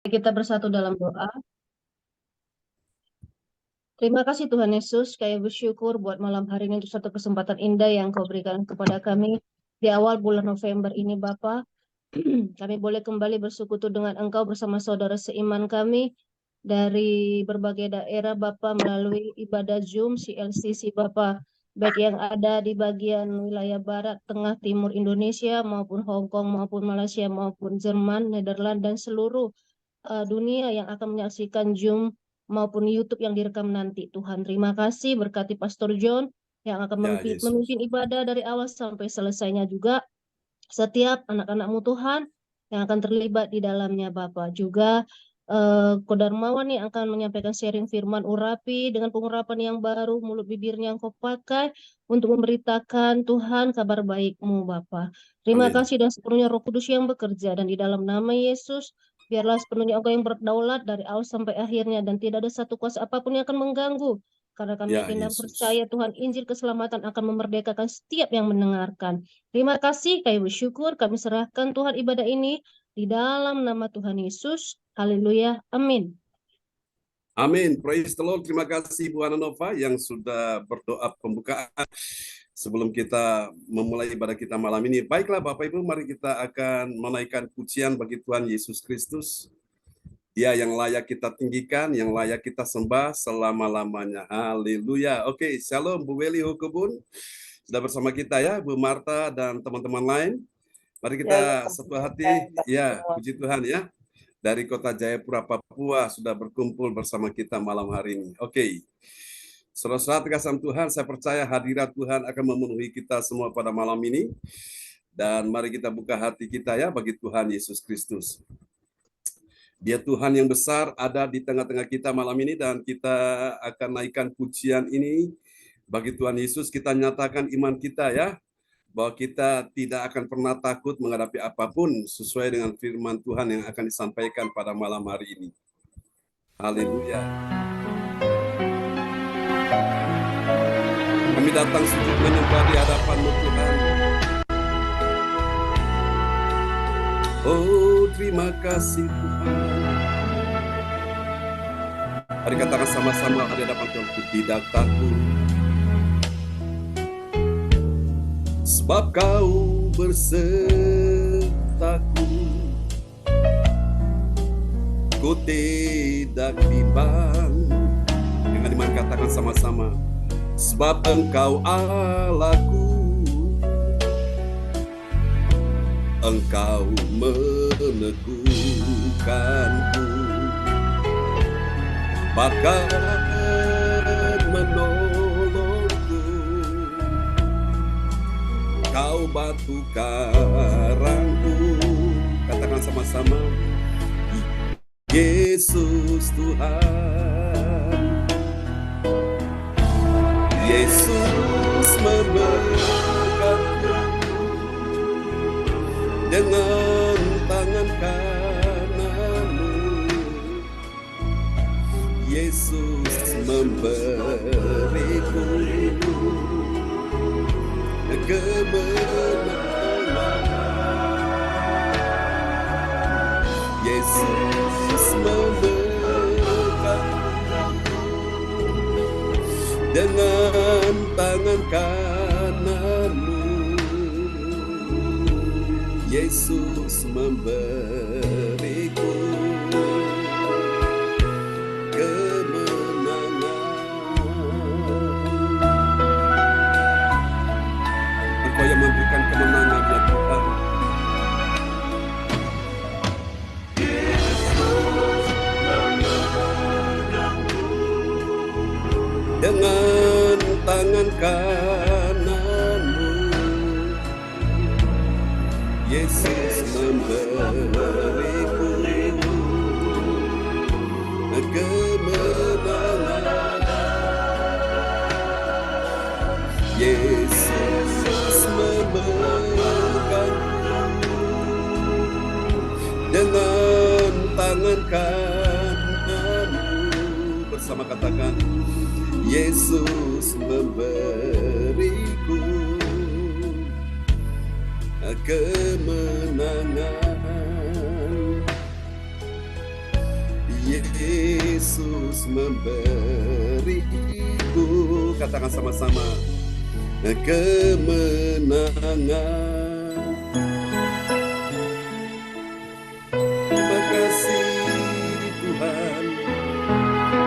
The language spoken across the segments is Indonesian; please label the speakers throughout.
Speaker 1: Kita bersatu dalam doa. Terima kasih Tuhan Yesus, kami bersyukur buat malam hari ini untuk satu kesempatan indah yang Kau berikan kepada kami di awal bulan November ini Bapa. Kami boleh kembali bersekutu dengan Engkau bersama saudara seiman kami dari berbagai daerah Bapa melalui ibadah Zoom CLCC Bapa, baik yang ada di bagian wilayah barat, tengah, timur Indonesia maupun Hong Kong maupun Malaysia maupun Jerman, Nederland dan seluruh dunia yang akan menyaksikan Zoom maupun YouTube yang direkam nanti. Tuhan, terima kasih berkati Pastor John yang akan
Speaker 2: Ya, Yesus.
Speaker 1: memimpin ibadah dari awal sampai selesainya juga. Setiap anak-anak-Mu Tuhan yang akan terlibat di dalamnya Bapak. Juga Kodarmawan yang akan menyampaikan sharing firman urapi dengan pengurapan yang baru, mulut bibirnya yang Kau pakai untuk memberitakan Tuhan kabar baik-Mu Bapak. Terima
Speaker 2: Amin.
Speaker 1: kasih dan sepenuhnya Roh Kudus yang bekerja, dan di dalam nama Yesus biarlah sepenuhnya Engkau yang berdaulat dari awal sampai akhirnya, dan tidak ada satu kuasa apapun yang akan mengganggu. Karena kami
Speaker 2: Ya,
Speaker 1: yakin dan
Speaker 2: Yesus.
Speaker 1: percaya Tuhan, Injil keselamatan akan memerdekakan setiap yang mendengarkan. Terima kasih, kami bersyukur, kami serahkan Tuhan ibadah ini di dalam nama Tuhan Yesus. Haleluya, amin.
Speaker 2: Amin. Praise the Lord. Terima kasih Bu Ananova yang sudah berdoa pembukaan sebelum kita memulai ibadah kita malam ini. Baiklah Bapak Ibu, mari kita akan menaikkan pujian bagi Tuhan Yesus Kristus. Dia yang layak kita tinggikan, yang layak kita sembah selama-lamanya. Haleluya. Oke, shalom Bu Weli Hukubun. Sudah bersama kita ya, Bu Marta dan teman-teman lain. Mari kita satu hati, ya, puji Tuhan ya. Dari kota Jayapura, Papua sudah berkumpul bersama kita malam hari ini. Oke. Saudara-saudara kasih Tuhan, saya percaya hadirat Tuhan akan memenuhi kita semua pada malam ini. Dan mari kita buka hati kita ya bagi Tuhan Yesus Kristus. Dia Tuhan yang besar ada di tengah-tengah kita malam ini, dan kita akan naikkan pujian ini bagi Tuhan Yesus. Kita nyatakan iman kita ya, bahwa kita tidak akan pernah takut menghadapi apapun sesuai dengan firman Tuhan yang akan disampaikan pada malam hari ini. Haleluya. Kami datang sujud menyembah di hadapan-Mu Tuhan. Oh, terima kasih Tuhan. Mari katakan sama-sama di hadapan Tuhan, ku tidak takut, sebab Kau bersertaku. Ku tidak bimbang. Dengan iman katakan sama-sama, sebab Engkau Allahku. Engkau meneguhkanku, bahkan menolongku. Kau batu karangku. Katakan sama-sama, Yesus Tuhan. Yesus memegangku dengan tangan kanan-Mu. Yesus memberiku kemenangan. Yesus memegangku dengan tangan kanan-Mu. Yesus memberiku kemenangan. Engkau yang memberikan kemenangan ya Tuhan. Dengan tangan kanan-Mu. Yesus memberiku kemenangan. Yesus memegangku dengan tangan kanan-Mu. Bersama katakan, Yesus memberiku kemenangan. Yesus memberiku, katakan sama-sama, kemenangan. Terima kasih Tuhan,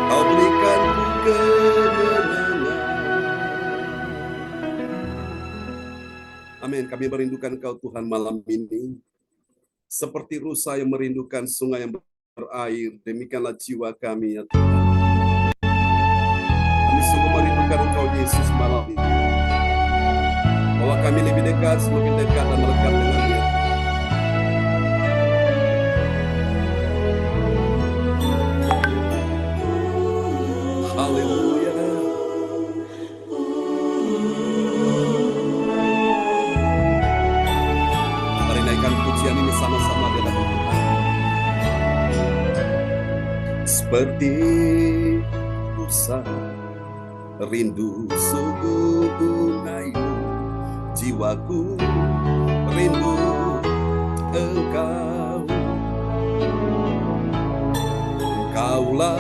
Speaker 2: Kau berikanku kemenangan. Amin. Kami merindukan Kau Tuhan malam ini, seperti rusa yang merindukan sungai yang berair, demikianlah jiwa kami ya Tuhan. Kami sungguh merindukan Engkau Yesus malam ini, bahwa kami lebih dekat, semakin dekat dan melekat dengan Dia. Haleluya. Mari naikkan pujian ini sama-sama di hadapan Tuhan. Seperti rusa rindu sungaimu, jiwaku rindu Engkau. Engkaulah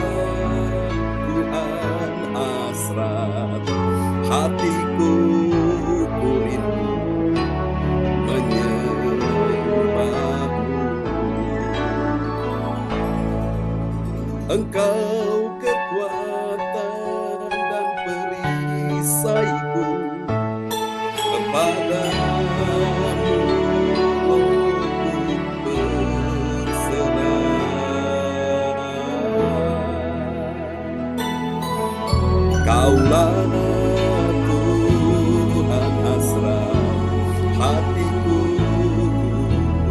Speaker 2: Tuhan hasrat hatiku, ku rindu menyembahmu. Engkau kekuatan dan perisaiku, kepadamu rohku berserah. Kaulah Tuhan hasrat hatiku,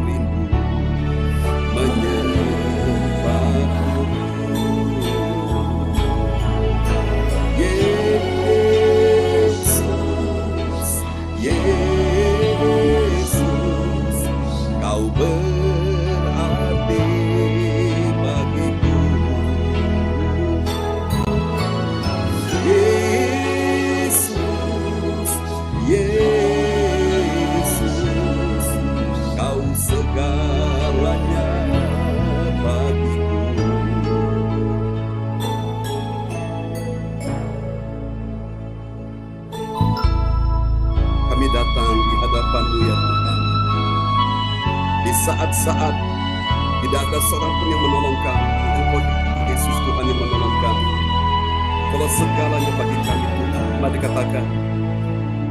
Speaker 2: rindu menyembahmu. Yesus, Yesus, Kau berarti bagiku. Yesus, Yesus, Kau segalanya bagiku. Kami datang di hadapan-Mu ya Tuhan, di saat-saat tidak ada seorang pun yang menolong kami. Engkau Yesus Tuhan yang menolong kami. Kalau segalanya bagi kami Tuhan, mari katakan.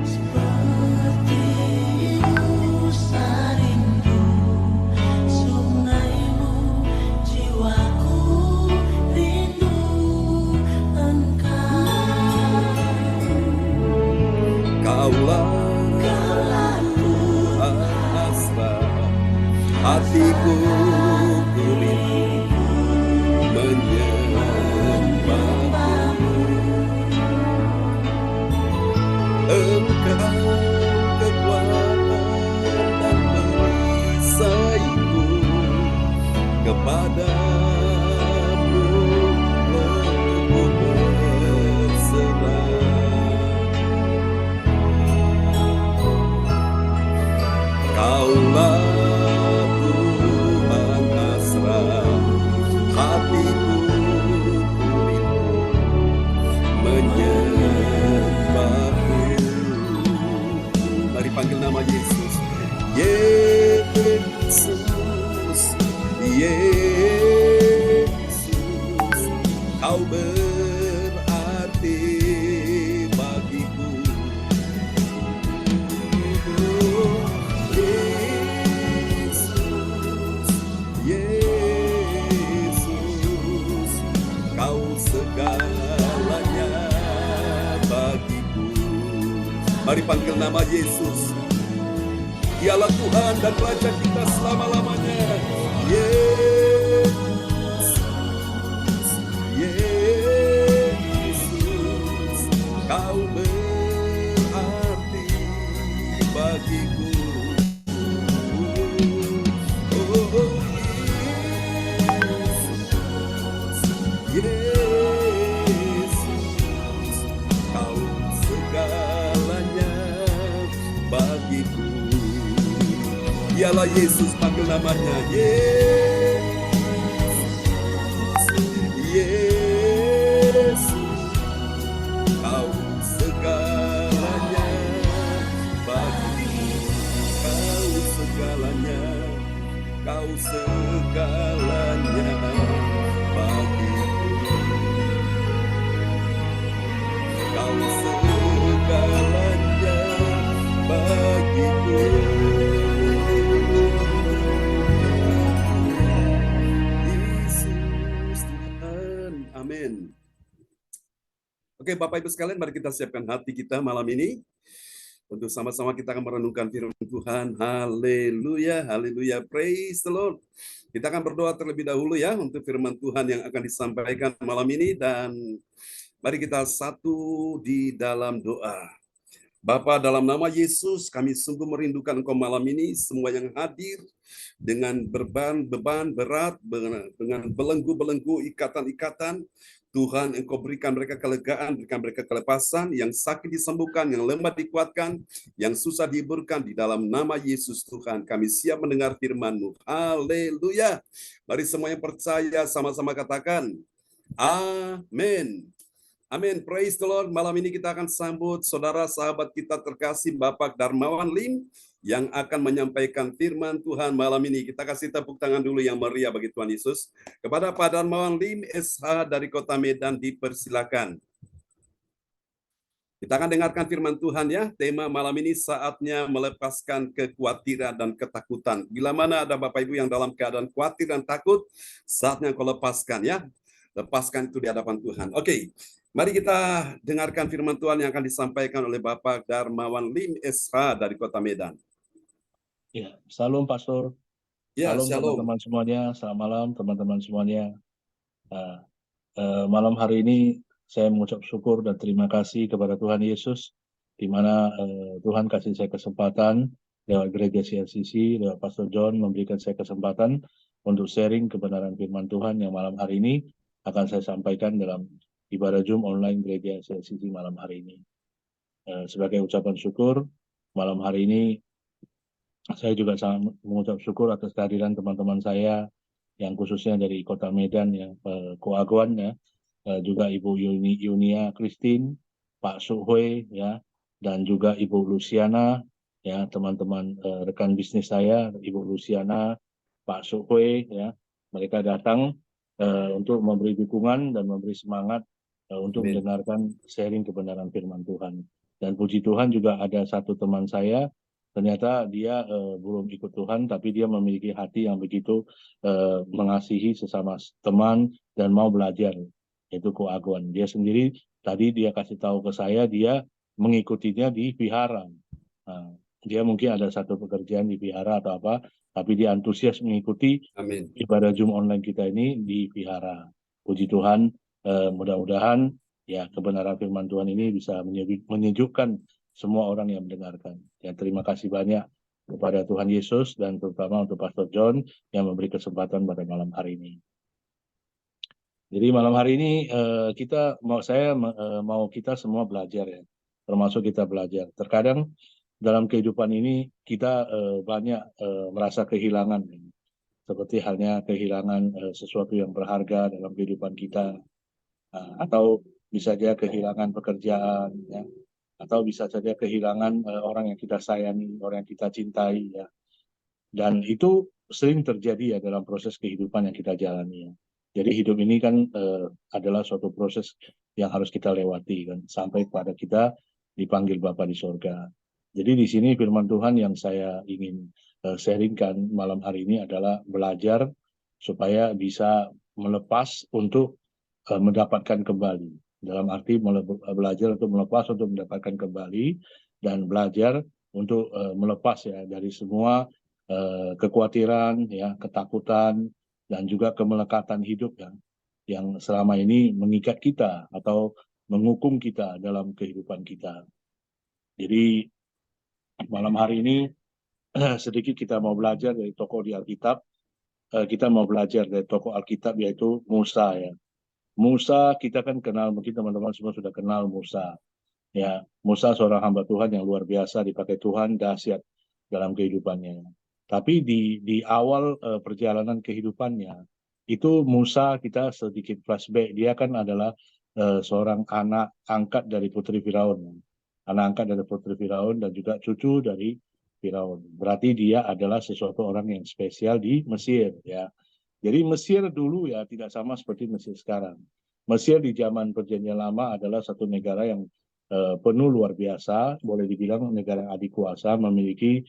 Speaker 3: Seperti rusa rindu sungaimu, jiwaku rindu Engkau.
Speaker 2: Kaulah Tuhan hasrat hatiku, ku rindu menyembahmu. Engkau kekuatan dan perisaiku, kepadamu rohku berserah. Kaulah Tuhan hasrat hatiku, ku rindu menyembahmu. Mari panggil nama Yesus. Yesus, Yesus, Kau berarti bagiku. Yesus, Kau segalanya bagiku. Mari panggil nama Yesus. Dialah Tuhan dan Raja kita selama-lamanya. Yesus, Yesus, Kau berarti bagiku. Oh, Yesus, Kau segalanya bagiku. Dialah Yesus, panggil namanya Yesus, Amin. Oke, Bapak Ibu sekalian, mari kita siapkan hati kita malam ini untuk sama-sama kita akan merenungkan firman Tuhan. Haleluya, haleluya, praise the Lord. Kita akan berdoa terlebih dahulu ya untuk firman Tuhan yang akan disampaikan malam ini, dan mari kita satu di dalam doa. Bapa, dalam nama Yesus, kami sungguh merindukan Engkau malam ini, semua yang hadir dengan beban berat, dengan belenggu-belenggu, ikatan-ikatan. Tuhan, Engkau berikan mereka kelegaan, berikan mereka kelepasan, yang sakit disembuhkan, yang lemah dikuatkan, yang susah dihiburkan di dalam nama Yesus. Tuhan, kami siap mendengar firman-Mu. Haleluya. Mari semua yang percaya sama-sama katakan, amin. Amin, praise the Lord. Malam ini kita akan sambut saudara sahabat kita terkasih Bapak Darmawan Lim yang akan menyampaikan firman Tuhan malam ini. Kita kasih tepuk tangan dulu yang meriah bagi Tuhan Yesus. Kepada Pak Darmawan Lim SH dari Kota Medan, dipersilakan. Kita akan dengarkan firman Tuhan ya. Tema malam ini saatnya melepaskan kekhawatiran dan ketakutan. Bila mana ada Bapak Ibu yang dalam keadaan khawatir dan takut, saatnya kau lepaskan ya. Lepaskan itu di hadapan Tuhan. Oke. Mari kita dengarkan firman Tuhan yang akan disampaikan oleh Bapak Darmawan Lim SH dari Kota Medan.
Speaker 4: Ya, salam Pastor.
Speaker 2: Ya,
Speaker 4: Salam
Speaker 2: shalom.
Speaker 4: teman-teman semuanya. Selamat malam teman-teman semuanya. Malam hari ini saya mengucap syukur dan terima kasih kepada Tuhan Yesus, di mana Tuhan kasih saya kesempatan lewat gereja CRCC, lewat Pastor John memberikan saya kesempatan untuk sharing kebenaran firman Tuhan yang malam hari ini akan saya sampaikan dalam ibadah Zoom online gereja CRCC malam hari ini. Sebagai ucapan syukur, malam hari ini saya juga sangat mengucap syukur atas kehadiran teman-teman saya yang khususnya dari Kota Medan, yang Koaguan ya, juga Ibu Yunia Christine, Pak Suhwe ya, dan juga Ibu Luciana ya, teman-teman rekan bisnis saya, Ibu Luciana, Pak Suhwe ya, mereka datang untuk memberi dukungan dan memberi semangat untuk
Speaker 2: Amin.
Speaker 4: mendengarkan sharing kebenaran firman Tuhan. Dan puji Tuhan juga ada satu teman saya, ternyata dia belum ikut Tuhan, tapi dia memiliki hati yang begitu mengasihi sesama teman dan mau belajar, yaitu Ko Aguan. Dia sendiri tadi dia kasih tahu ke saya, dia mengikutinya di vihara. Dia mungkin ada satu pekerjaan di vihara atau apa, tapi dia antusias mengikuti
Speaker 2: Amin.
Speaker 4: ibadah Zoom online kita ini di vihara. Puji Tuhan, mudah-mudahan ya kebenaran firman Tuhan ini bisa menyejukkan semua orang yang mendengarkan. Ya, terima kasih banyak kepada Tuhan Yesus dan terutama untuk Pastor John yang memberi kesempatan pada malam hari ini. Jadi malam hari ini mau kita semua belajar ya, termasuk kita belajar. Terkadang dalam kehidupan ini kita banyak merasa kehilangan, seperti halnya kehilangan sesuatu yang berharga dalam kehidupan kita, atau bisa saja kehilangan pekerjaan, ya, atau bisa saja kehilangan orang yang kita sayangi, orang yang kita cintai, ya. Dan itu sering terjadi ya dalam proses kehidupan yang kita jalani. Ya. Jadi hidup ini kan adalah suatu proses yang harus kita lewati kan, sampai pada kita dipanggil Bapa di sorga. Jadi di sini firman Tuhan yang saya ingin sharingkan malam hari ini adalah belajar supaya bisa melepas untuk mendapatkan kembali. Dalam arti belajar untuk melepas untuk mendapatkan kembali, dan belajar untuk melepas ya dari semua kekhawatiran, ya, ketakutan, dan juga kemelekatan hidup yang selama ini mengikat kita atau menghukum kita dalam kehidupan kita. Jadi malam hari ini sedikit kita mau belajar dari tokoh di Alkitab. Kita mau belajar dari tokoh Alkitab yaitu Musa ya. Musa kita kan kenal, mungkin teman-teman semua sudah kenal Musa. Ya, Musa seorang hamba Tuhan yang luar biasa, dipakai Tuhan dahsyat dalam kehidupannya. Tapi di awal perjalanan kehidupannya itu Musa, kita sedikit flashback, dia kan adalah seorang anak angkat dari putri Firaun. Anak angkat dari putri Firaun dan juga cucu dari Firaun. Berarti dia adalah sesuatu orang yang spesial di Mesir ya. Jadi Mesir dulu ya tidak sama seperti Mesir sekarang. Mesir di zaman Perjanjian Lama adalah satu negara yang penuh luar biasa, boleh dibilang negara adikuasa, memiliki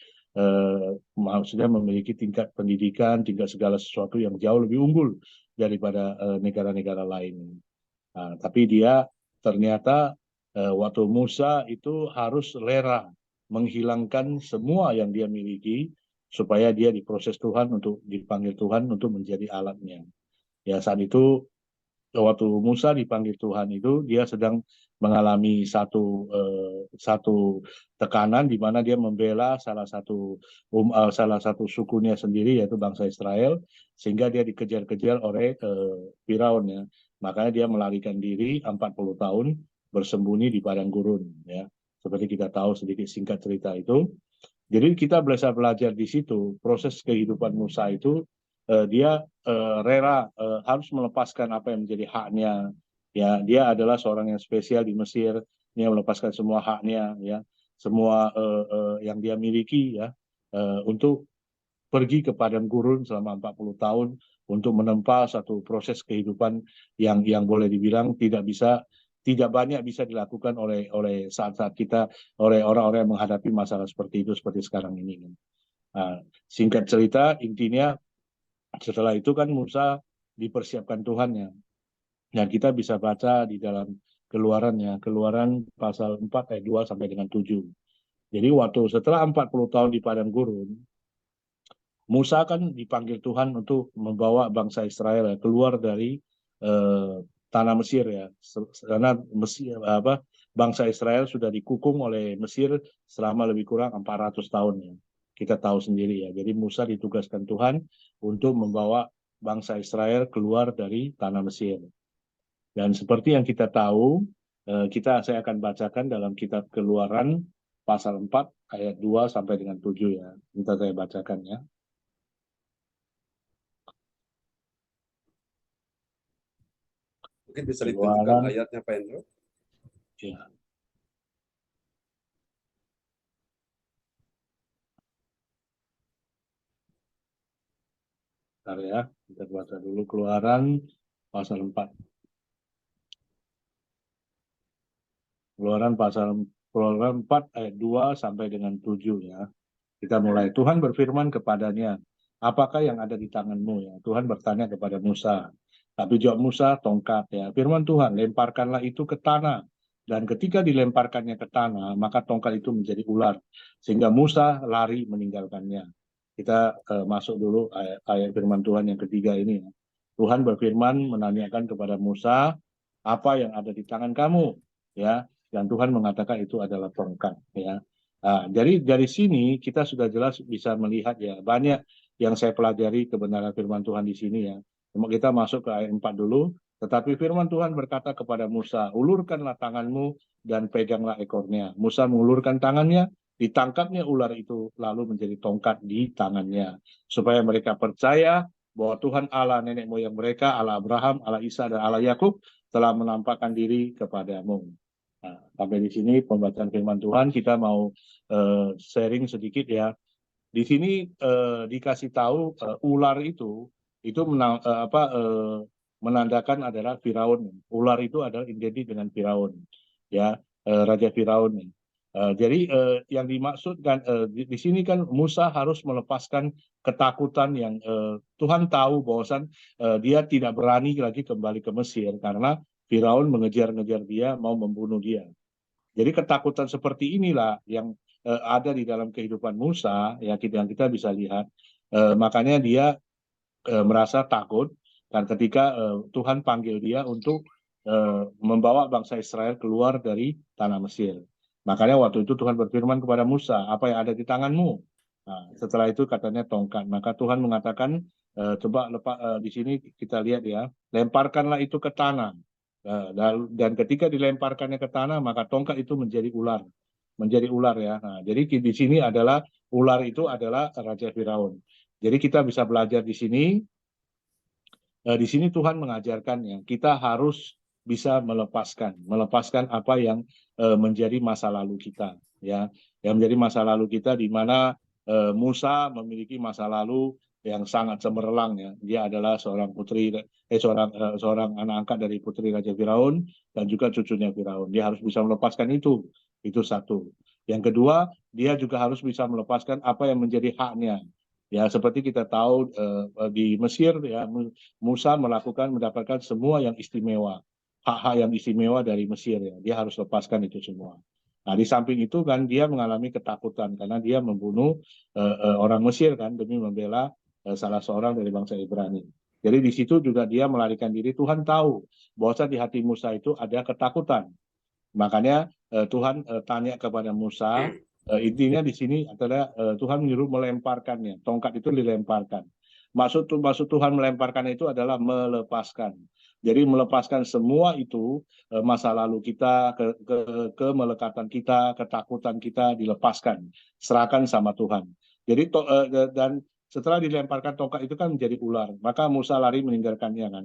Speaker 4: maksudnya memiliki tingkat pendidikan, tingkat segala sesuatu yang jauh lebih unggul daripada negara-negara lain. Nah, tapi dia ternyata waktu Musa itu harus rela menghilangkan semua yang dia miliki supaya dia diproses Tuhan untuk dipanggil Tuhan untuk menjadi alatnya. Ya saat itu waktu Musa dipanggil Tuhan itu dia sedang mengalami satu tekanan di mana dia membela salah satu sukunya sendiri yaitu bangsa Israel sehingga dia dikejar-kejar oleh Firaun ya. Makanya dia melarikan diri 40 tahun bersembunyi di padang gurun ya. Seperti kita tahu sedikit singkat cerita itu. Jadi kita bisa belajar di situ proses kehidupan Musa itu dia rela harus melepaskan apa yang menjadi haknya. Ya, dia adalah seorang yang spesial di Mesir. Dia melepaskan semua haknya, ya, semua yang dia miliki, ya, untuk pergi ke padang gurun selama 40 tahun untuk menempa satu proses kehidupan yang boleh dibilang tidak banyak bisa dilakukan oleh saat-saat kita oleh orang-orang yang menghadapi masalah seperti itu seperti sekarang ini. Nah, singkat cerita intinya setelah itu kan Musa dipersiapkan Tuhan ya. Dan kita bisa baca di dalam Keluaran pasal 4 ayat 2 sampai dengan 7. Jadi waktu setelah 40 tahun di padang gurun, Musa kan dipanggil Tuhan untuk membawa bangsa Israel keluar dari tanah Mesir ya. Karena bangsa Israel sudah dikukung oleh Mesir selama lebih kurang 400 tahun ya. Kita tahu sendiri ya. Jadi Musa ditugaskan Tuhan untuk membawa bangsa Israel keluar dari tanah Mesir. Dan seperti yang kita tahu, saya akan bacakan dalam kitab Keluaran pasal 4 ayat 2 sampai dengan 7 ya. Minta saya bacakan ya.
Speaker 2: Mungkin bisa ditunjukkan
Speaker 4: Keluaran,
Speaker 2: ayatnya Pak Hendro.
Speaker 4: ya. Bentar ya, kita baca dulu Keluaran pasal 4. Keluaran 4 ayat 2 sampai dengan 7 ya. Kita mulai. Tuhan berfirman kepadanya, apakah yang ada di tanganmu ya? Tuhan bertanya kepada Musa. Tapi jawab Musa, tongkat ya. Firman Tuhan, lemparkanlah itu ke tanah. Dan ketika dilemparkannya ke tanah, maka tongkat itu menjadi ular. Sehingga Musa lari meninggalkannya. Kita masuk dulu ayat firman Tuhan yang ketiga ini. Ya. Tuhan berfirman menanyakan kepada Musa, apa yang ada di tangan kamu? Ya, dan Tuhan mengatakan itu adalah tongkat. Ya. Nah, dari sini kita sudah jelas bisa melihat ya banyak yang saya pelajari kebenaran firman Tuhan di sini ya. Kita masuk ke ayat 4 dulu. Tetapi firman Tuhan berkata kepada Musa, ulurkanlah tanganmu dan peganglah ekornya. Musa mengulurkan tangannya, ditangkapnya ular itu lalu menjadi tongkat di tangannya. Supaya mereka percaya bahwa Tuhan Allah nenek moyang mereka, Allah Abraham, Allah Isa, dan Allah Yakub telah menampakkan diri kepadamu. Nah, sampai di sini pembacaan firman Tuhan, kita mau sharing sedikit ya. Di sini dikasih tahu ular itu menandakan adalah Firaun. Ular itu adalah identik dengan Firaun, ya, Raja Firaun. Jadi yang dimaksudkan di sini kan Musa harus melepaskan ketakutan yang Tuhan tahu bahwasan dia tidak berani lagi kembali ke Mesir karena Firaun mengejar-ngejar dia, mau membunuh dia. Jadi ketakutan seperti inilah yang ada di dalam kehidupan Musa, ya yang kita bisa lihat. Makanya dia merasa takut dan ketika Tuhan panggil dia untuk membawa bangsa Israel keluar dari tanah Mesir. Makanya waktu itu Tuhan berfirman kepada Musa, apa yang ada di tanganmu? Nah, setelah itu katanya tongkat. Maka Tuhan mengatakan, coba di sini kita lihat ya, lemparkanlah itu ke tanah. Dan ketika dilemparkannya ke tanah, maka tongkat itu menjadi ular ya. Nah, jadi di sini adalah ular itu adalah Raja Firaun. Jadi kita bisa belajar di sini. Di sini Tuhan mengajarkannya, kita harus bisa melepaskan apa yang menjadi masa lalu kita, ya, yang menjadi masa lalu kita di mana Musa memiliki masa lalu yang sangat cemerlang, ya. Dia adalah seorang seorang anak angkat dari putri Raja Firaun dan juga cucunya Firaun. Dia harus bisa melepaskan itu satu. Yang kedua, dia juga harus bisa melepaskan apa yang menjadi haknya. Ya, seperti kita tahu di Mesir ya Musa mendapatkan semua yang istimewa. hak-hak yang istimewa dari Mesir ya. Dia harus lepaskan itu semua. Nah, di samping itu kan dia mengalami ketakutan karena dia membunuh orang Mesir kan demi membela salah seorang dari bangsa Ibrani. Jadi di situ juga dia melarikan diri. Tuhan tahu bahwa di hati Musa itu ada ketakutan. Makanya Tuhan tanya kepada Musa, intinya di sini adalah Tuhan menyuruh melemparkannya. Tongkat itu dilemparkan. Maksud Tuhan melemparkan itu adalah melepaskan. Jadi melepaskan semua itu masa lalu kita, kemelekatan kita, ketakutan kita dilepaskan, serahkan sama Tuhan. Jadi dan setelah dilemparkan tongkat itu kan menjadi ular, maka Musa lari meninggalkannya kan.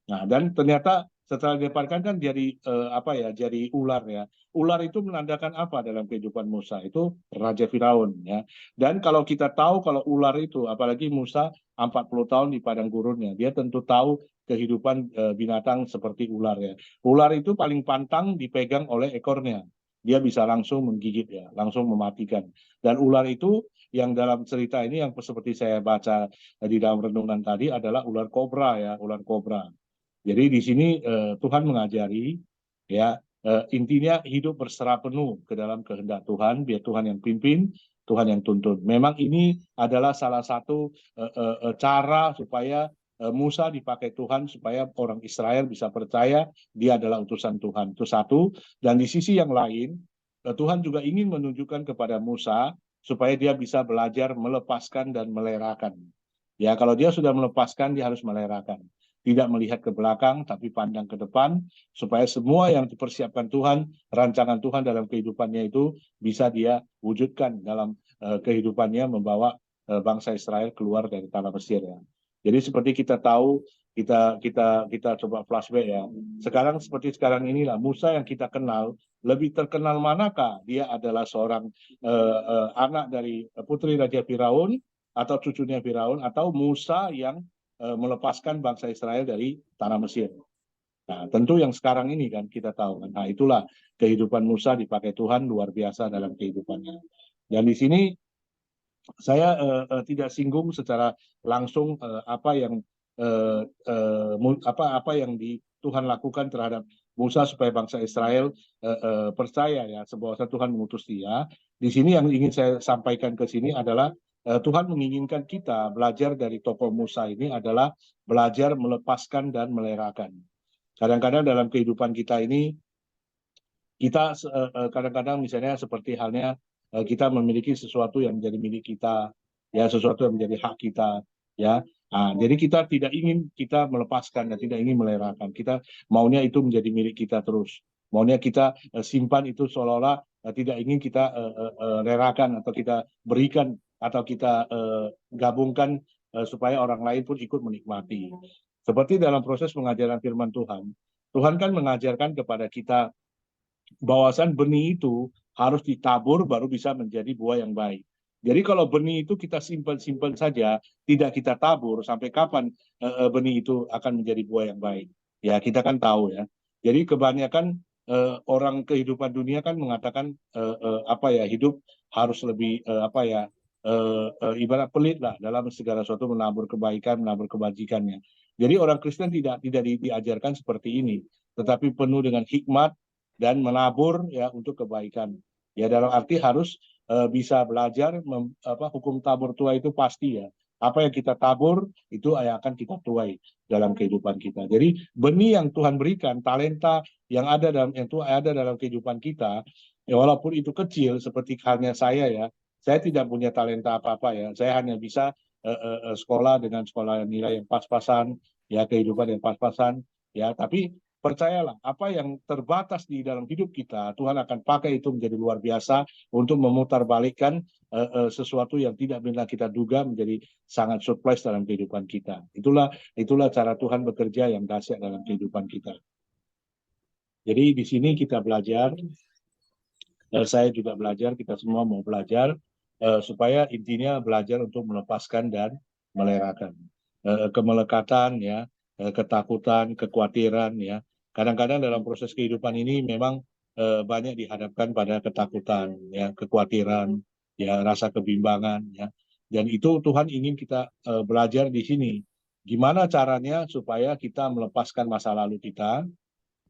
Speaker 4: Nah, dan ternyata setelah dilemparkan kan jadi apa ya? Jadi ular ya. Ular itu menandakan apa dalam kehidupan Musa? Itu Raja Firaun ya. Dan kalau kita tahu kalau ular itu, apalagi Musa 40 tahun di padang gurunnya, dia tentu tahu kehidupan binatang seperti ular ya. Ular itu paling pantang dipegang oleh ekornya. Dia bisa langsung menggigit ya, langsung mematikan. Dan ular itu yang dalam cerita ini yang seperti saya baca di dalam renungan tadi adalah ular kobra ya, ular kobra. Jadi di sini Tuhan mengajari ya intinya hidup berserah penuh ke dalam kehendak Tuhan, biar Tuhan yang pimpin, Tuhan yang tuntun. Memang ini adalah salah satu cara supaya Musa dipakai Tuhan supaya orang Israel bisa percaya dia adalah utusan Tuhan. Itu satu. Dan di sisi yang lain, Tuhan juga ingin menunjukkan kepada Musa supaya dia bisa belajar melepaskan dan melerakan. Ya, kalau dia sudah melepaskan, dia harus melerakan. Tidak melihat ke belakang, tapi pandang ke depan, supaya semua yang dipersiapkan Tuhan, rancangan Tuhan dalam kehidupannya itu bisa dia wujudkan dalam kehidupannya membawa bangsa Israel keluar dari tanah Mesir ya. Jadi seperti kita tahu, kita coba flashback ya. Sekarang seperti sekarang inilah Musa yang kita kenal, lebih terkenal manakah dia adalah seorang anak dari putri Raja Firaun atau cucunya Firaun, atau Musa yang melepaskan bangsa Israel dari tanah Mesir. Nah, tentu yang sekarang ini kan kita tahu kan. Nah, itulah kehidupan Musa dipakai Tuhan luar biasa dalam kehidupannya. Dan di sini saya tidak singgung secara langsung apa yang Tuhan lakukan terhadap Musa supaya bangsa Israel percaya ya bahwa Tuhan mengutus dia. Di sini yang ingin saya sampaikan ke sini adalah Tuhan menginginkan kita belajar dari tokoh Musa ini adalah belajar melepaskan dan melerakan. Kadang-kadang dalam kehidupan kita ini, kita kadang-kadang misalnya seperti halnya kita memiliki sesuatu yang menjadi milik kita, ya sesuatu yang menjadi hak kita, ya. Nah, jadi kita tidak ingin kita melepaskan dan tidak ingin melerakan. Kita maunya itu menjadi milik kita terus. Maunya kita simpan itu seolah-olah tidak ingin kita lerakan atau kita berikan atau kita gabungkan supaya orang lain pun ikut menikmati. Seperti dalam proses pengajaran firman Tuhan, Tuhan kan mengajarkan kepada kita bahwasan benih itu harus ditabur baru bisa menjadi buah yang baik. Jadi kalau benih itu kita simpan-simpan saja, tidak kita tabur, sampai kapan benih itu akan menjadi buah yang baik? Ya kita kan tahu ya. Jadi kebanyakan orang kehidupan dunia kan mengatakan hidup harus lebih ibarat pelit lah dalam segala sesuatu, menabur kebaikan, menabur kebajikannya. Jadi orang Kristen tidak diajarkan seperti ini, tetapi penuh dengan hikmat dan menabur ya untuk kebaikan. Ya dalam arti harus bisa belajar hukum tabur tuai itu pasti ya. Apa yang kita tabur itu yang akan kita tuai dalam kehidupan kita. Jadi benih yang Tuhan berikan, talenta yang ada dalam kehidupan kita, ya walaupun itu kecil seperti halnya saya ya, saya tidak punya talenta apa-apa ya. Saya hanya bisa sekolah dengan sekolah nilai yang pas-pasan, ya kehidupan yang pas-pasan, ya. Tapi percayalah, apa yang terbatas di dalam hidup kita, Tuhan akan pakai itu menjadi luar biasa untuk memutarbalikkan sesuatu yang tidak pernah kita duga menjadi sangat surprise dalam kehidupan kita. Itulah cara Tuhan bekerja yang dahsyat dalam kehidupan kita. Jadi di sini kita belajar, saya juga belajar, kita semua mau belajar, supaya intinya belajar untuk melepaskan dan melerakan. Kemelekatan, ya, ketakutan, kekhawatiran, ya. Kadang-kadang dalam proses kehidupan ini memang banyak dihadapkan pada ketakutan, ya, kekhawatiran, ya, rasa kebimbangan, ya. Dan itu Tuhan ingin kita belajar di sini. Gimana caranya supaya kita melepaskan masa lalu kita,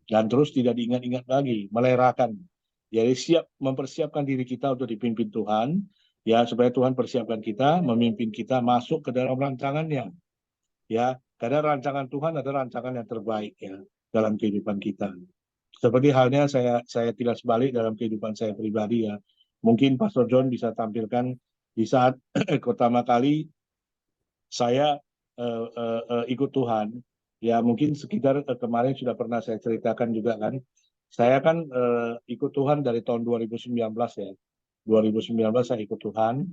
Speaker 4: dan terus tidak diingat-ingat lagi, melerakan. Jadi siap mempersiapkan diri kita untuk dipimpin Tuhan, ya supaya Tuhan persiapkan kita, memimpin kita masuk ke dalam rancangannya. Ya, karena rancangan Tuhan adalah rancangan yang terbaik ya dalam kehidupan kita. Seperti halnya saya tidak sebalik dalam kehidupan saya pribadi ya. Mungkin Pastor John bisa tampilkan di saat pertama kali saya ikut Tuhan, ya mungkin sekitar kemarin sudah pernah saya ceritakan juga kan. Saya kan ikut Tuhan dari tahun 2019 ya. 2019 saya ikut Tuhan.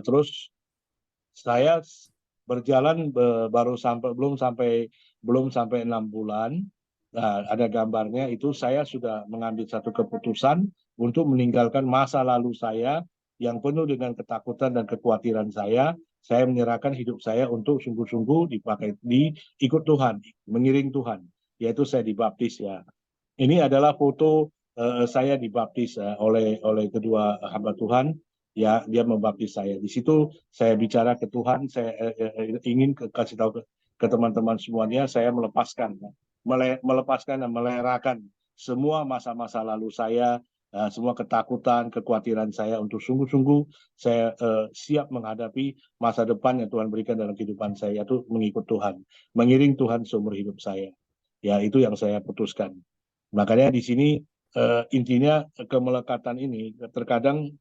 Speaker 4: Terus saya berjalan belum sampai 6 bulan. Nah, ada gambarnya itu saya sudah mengambil satu keputusan untuk meninggalkan masa lalu saya yang penuh dengan ketakutan dan kekhawatiran saya. Saya menyerahkan hidup saya untuk sungguh-sungguh ikut Tuhan, mengiring Tuhan. Yaitu saya dibaptis ya. Ini adalah foto saya dibaptis oleh kedua hamba Tuhan. Ya, dia membaptis saya. Di situ saya bicara ke Tuhan, saya ingin kasih tahu ke teman-teman semuanya, saya melepaskan dan melerakan semua masa-masa lalu saya, semua ketakutan, kekhawatiran saya untuk sungguh-sungguh saya siap menghadapi masa depan yang Tuhan berikan dalam kehidupan saya, yaitu mengikut Tuhan, mengiring Tuhan seumur hidup saya. Ya, itu yang saya putuskan. Makanya di sini intinya kemelekatan ini terkadang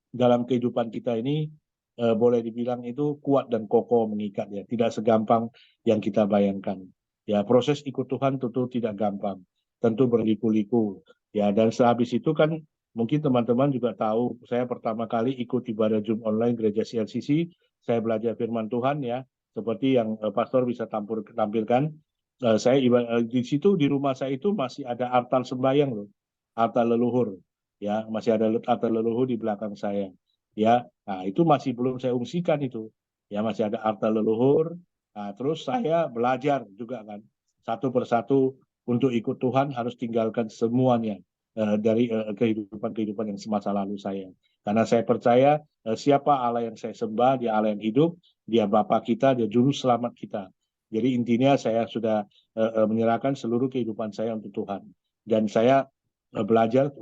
Speaker 4: dalam kehidupan kita ini boleh dibilang itu kuat dan kokoh mengikat ya, tidak segampang yang kita bayangkan. Ya, proses ikut Tuhan tentu tidak gampang, tentu berliku-liku. Ya, dan sehabis itu kan mungkin teman-teman juga tahu, saya pertama kali ikut ibadah Zoom online Gereja CLCC, saya belajar firman Tuhan ya, seperti yang Pastor bisa tampilkan. Saya di situ di rumah saya itu masih ada altar sembahyang loh, altar leluhur. Ya, masih ada altar leluhur di belakang saya. Ya, nah itu masih belum saya ungsikan itu. Ya, masih ada altar leluhur. Nah, terus saya belajar juga kan, satu persatu untuk ikut Tuhan harus tinggalkan semuanya dari kehidupan-kehidupan yang semasa lalu saya. Karena saya percaya siapa Allah yang saya sembah, dia Allah yang hidup, dia Bapa kita, dia juru selamat kita. Jadi intinya saya sudah menyerahkan seluruh kehidupan saya untuk Tuhan. Dan saya belajar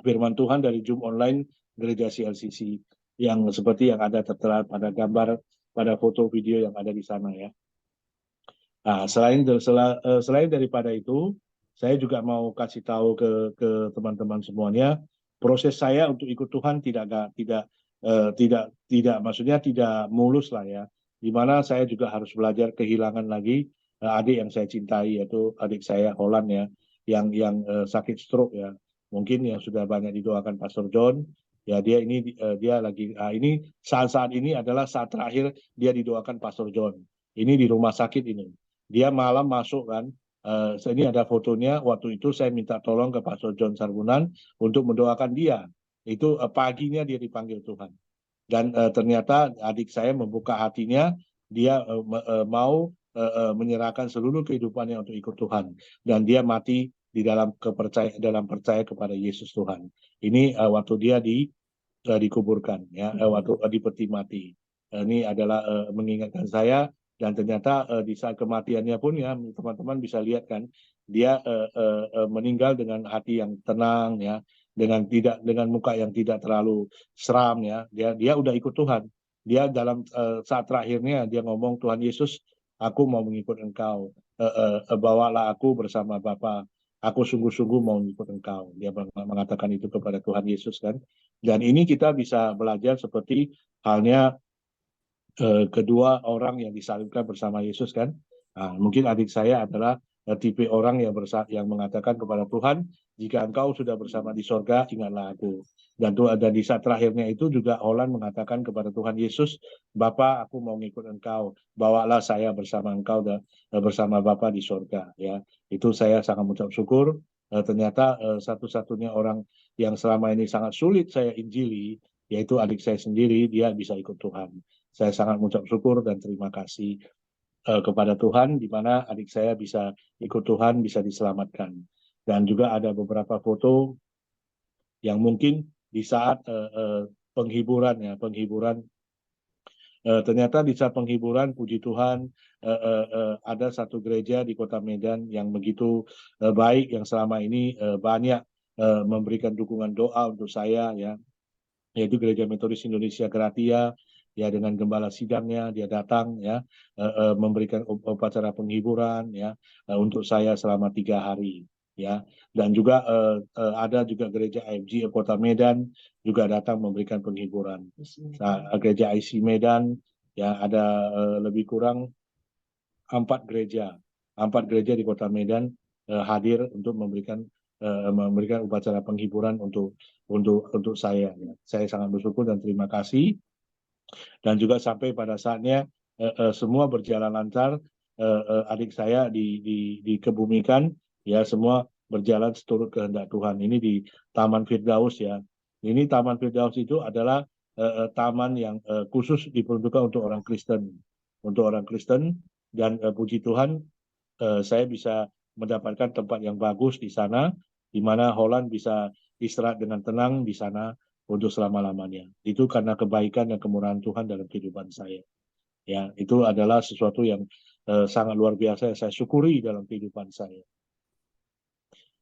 Speaker 4: firman Tuhan dari Zoom online Gereja CLCC yang seperti yang ada tertera pada gambar, pada foto video yang ada di sana ya. Nah, selain daripada itu, saya juga mau kasih tahu ke teman-teman semuanya, proses saya untuk ikut Tuhan tidak maksudnya tidak mulus lah ya. Di mana saya juga harus belajar kehilangan lagi adik yang saya cintai, yaitu adik saya Holland ya, yang sakit stroke ya. Mungkin yang sudah banyak didoakan Pastor John ya, dia lagi ini saat ini adalah saat terakhir dia didoakan Pastor John. Ini di rumah sakit ini. Dia malam masuk kan, ini ada fotonya, waktu itu saya minta tolong ke Pastor John Sarbunan untuk mendoakan dia. Itu paginya dia dipanggil Tuhan. Dan ternyata adik saya membuka hatinya, dia mau menyerahkan seluruh kehidupannya untuk ikut Tuhan. Dan dia mati di dalam percaya kepada Yesus Tuhan. Ini waktu dia dikuburkan, ya, waktu di peti mati. Ini adalah mengingatkan saya. Dan ternyata di saat kematiannya pun ya teman-teman bisa lihat kan, dia meninggal dengan hati yang tenang ya, dengan muka yang tidak terlalu seram ya. Dia udah ikut Tuhan. Dia dalam saat terakhirnya dia ngomong, Tuhan Yesus, aku mau mengikut Engkau. Bawalah aku bersama Bapa. Aku sungguh-sungguh mau mengikut Engkau. Dia mengatakan itu kepada Tuhan Yesus kan. Dan ini kita bisa belajar seperti halnya kedua orang yang disalibkan bersama Yesus kan. Nah, mungkin adik saya adalah tipe orang yang mengatakan kepada Tuhan, jika Engkau sudah bersama di sorga, ingatlah aku. Dan di saat terakhirnya itu juga Holland mengatakan kepada Tuhan Yesus, Bapa, aku mau ngikut Engkau, bawalah saya bersama Engkau dan bersama Bapa di sorga. Ya, itu saya sangat mengucap syukur. Ternyata satu-satunya orang yang selama ini sangat sulit saya injili, yaitu adik saya sendiri, dia bisa ikut Tuhan. Saya sangat mengucap syukur dan terima kasih kepada Tuhan, di mana adik saya bisa ikut Tuhan, bisa diselamatkan. Dan juga ada beberapa foto yang mungkin di saat penghiburan Ternyata di saat penghiburan, puji Tuhan, ada satu gereja di Kota Medan yang begitu baik, yang selama ini banyak memberikan dukungan doa untuk saya, ya, yaitu Gereja Metodis Indonesia Gratia, ya, dengan gembala sidangnya dia datang, ya, memberikan upacara penghiburan, ya, untuk saya selama 3 hari, ya. Dan juga ada juga gereja AFG Kota Medan juga datang memberikan penghiburan. Nah, gereja IC Medan, ya, ada lebih kurang 4 gereja di Kota Medan hadir untuk memberikan upacara penghiburan untuk saya, ya. Saya sangat bersyukur dan terima kasih. Dan juga sampai pada saatnya semua berjalan lancar, adik saya dikebumikan, ya, semua berjalan seturut kehendak Tuhan. Ini di Taman Firdaus, ya. Ini Taman Firdaus itu adalah taman yang khusus diperuntukkan untuk orang Kristen, dan puji Tuhan saya bisa mendapatkan tempat yang bagus di sana, di mana Holland bisa istirahat dengan tenang di sana untuk selama-lamanya. Itu karena kebaikan dan kemurahan Tuhan dalam kehidupan saya. Ya, itu adalah sesuatu yang sangat luar biasa yang saya syukuri dalam kehidupan saya.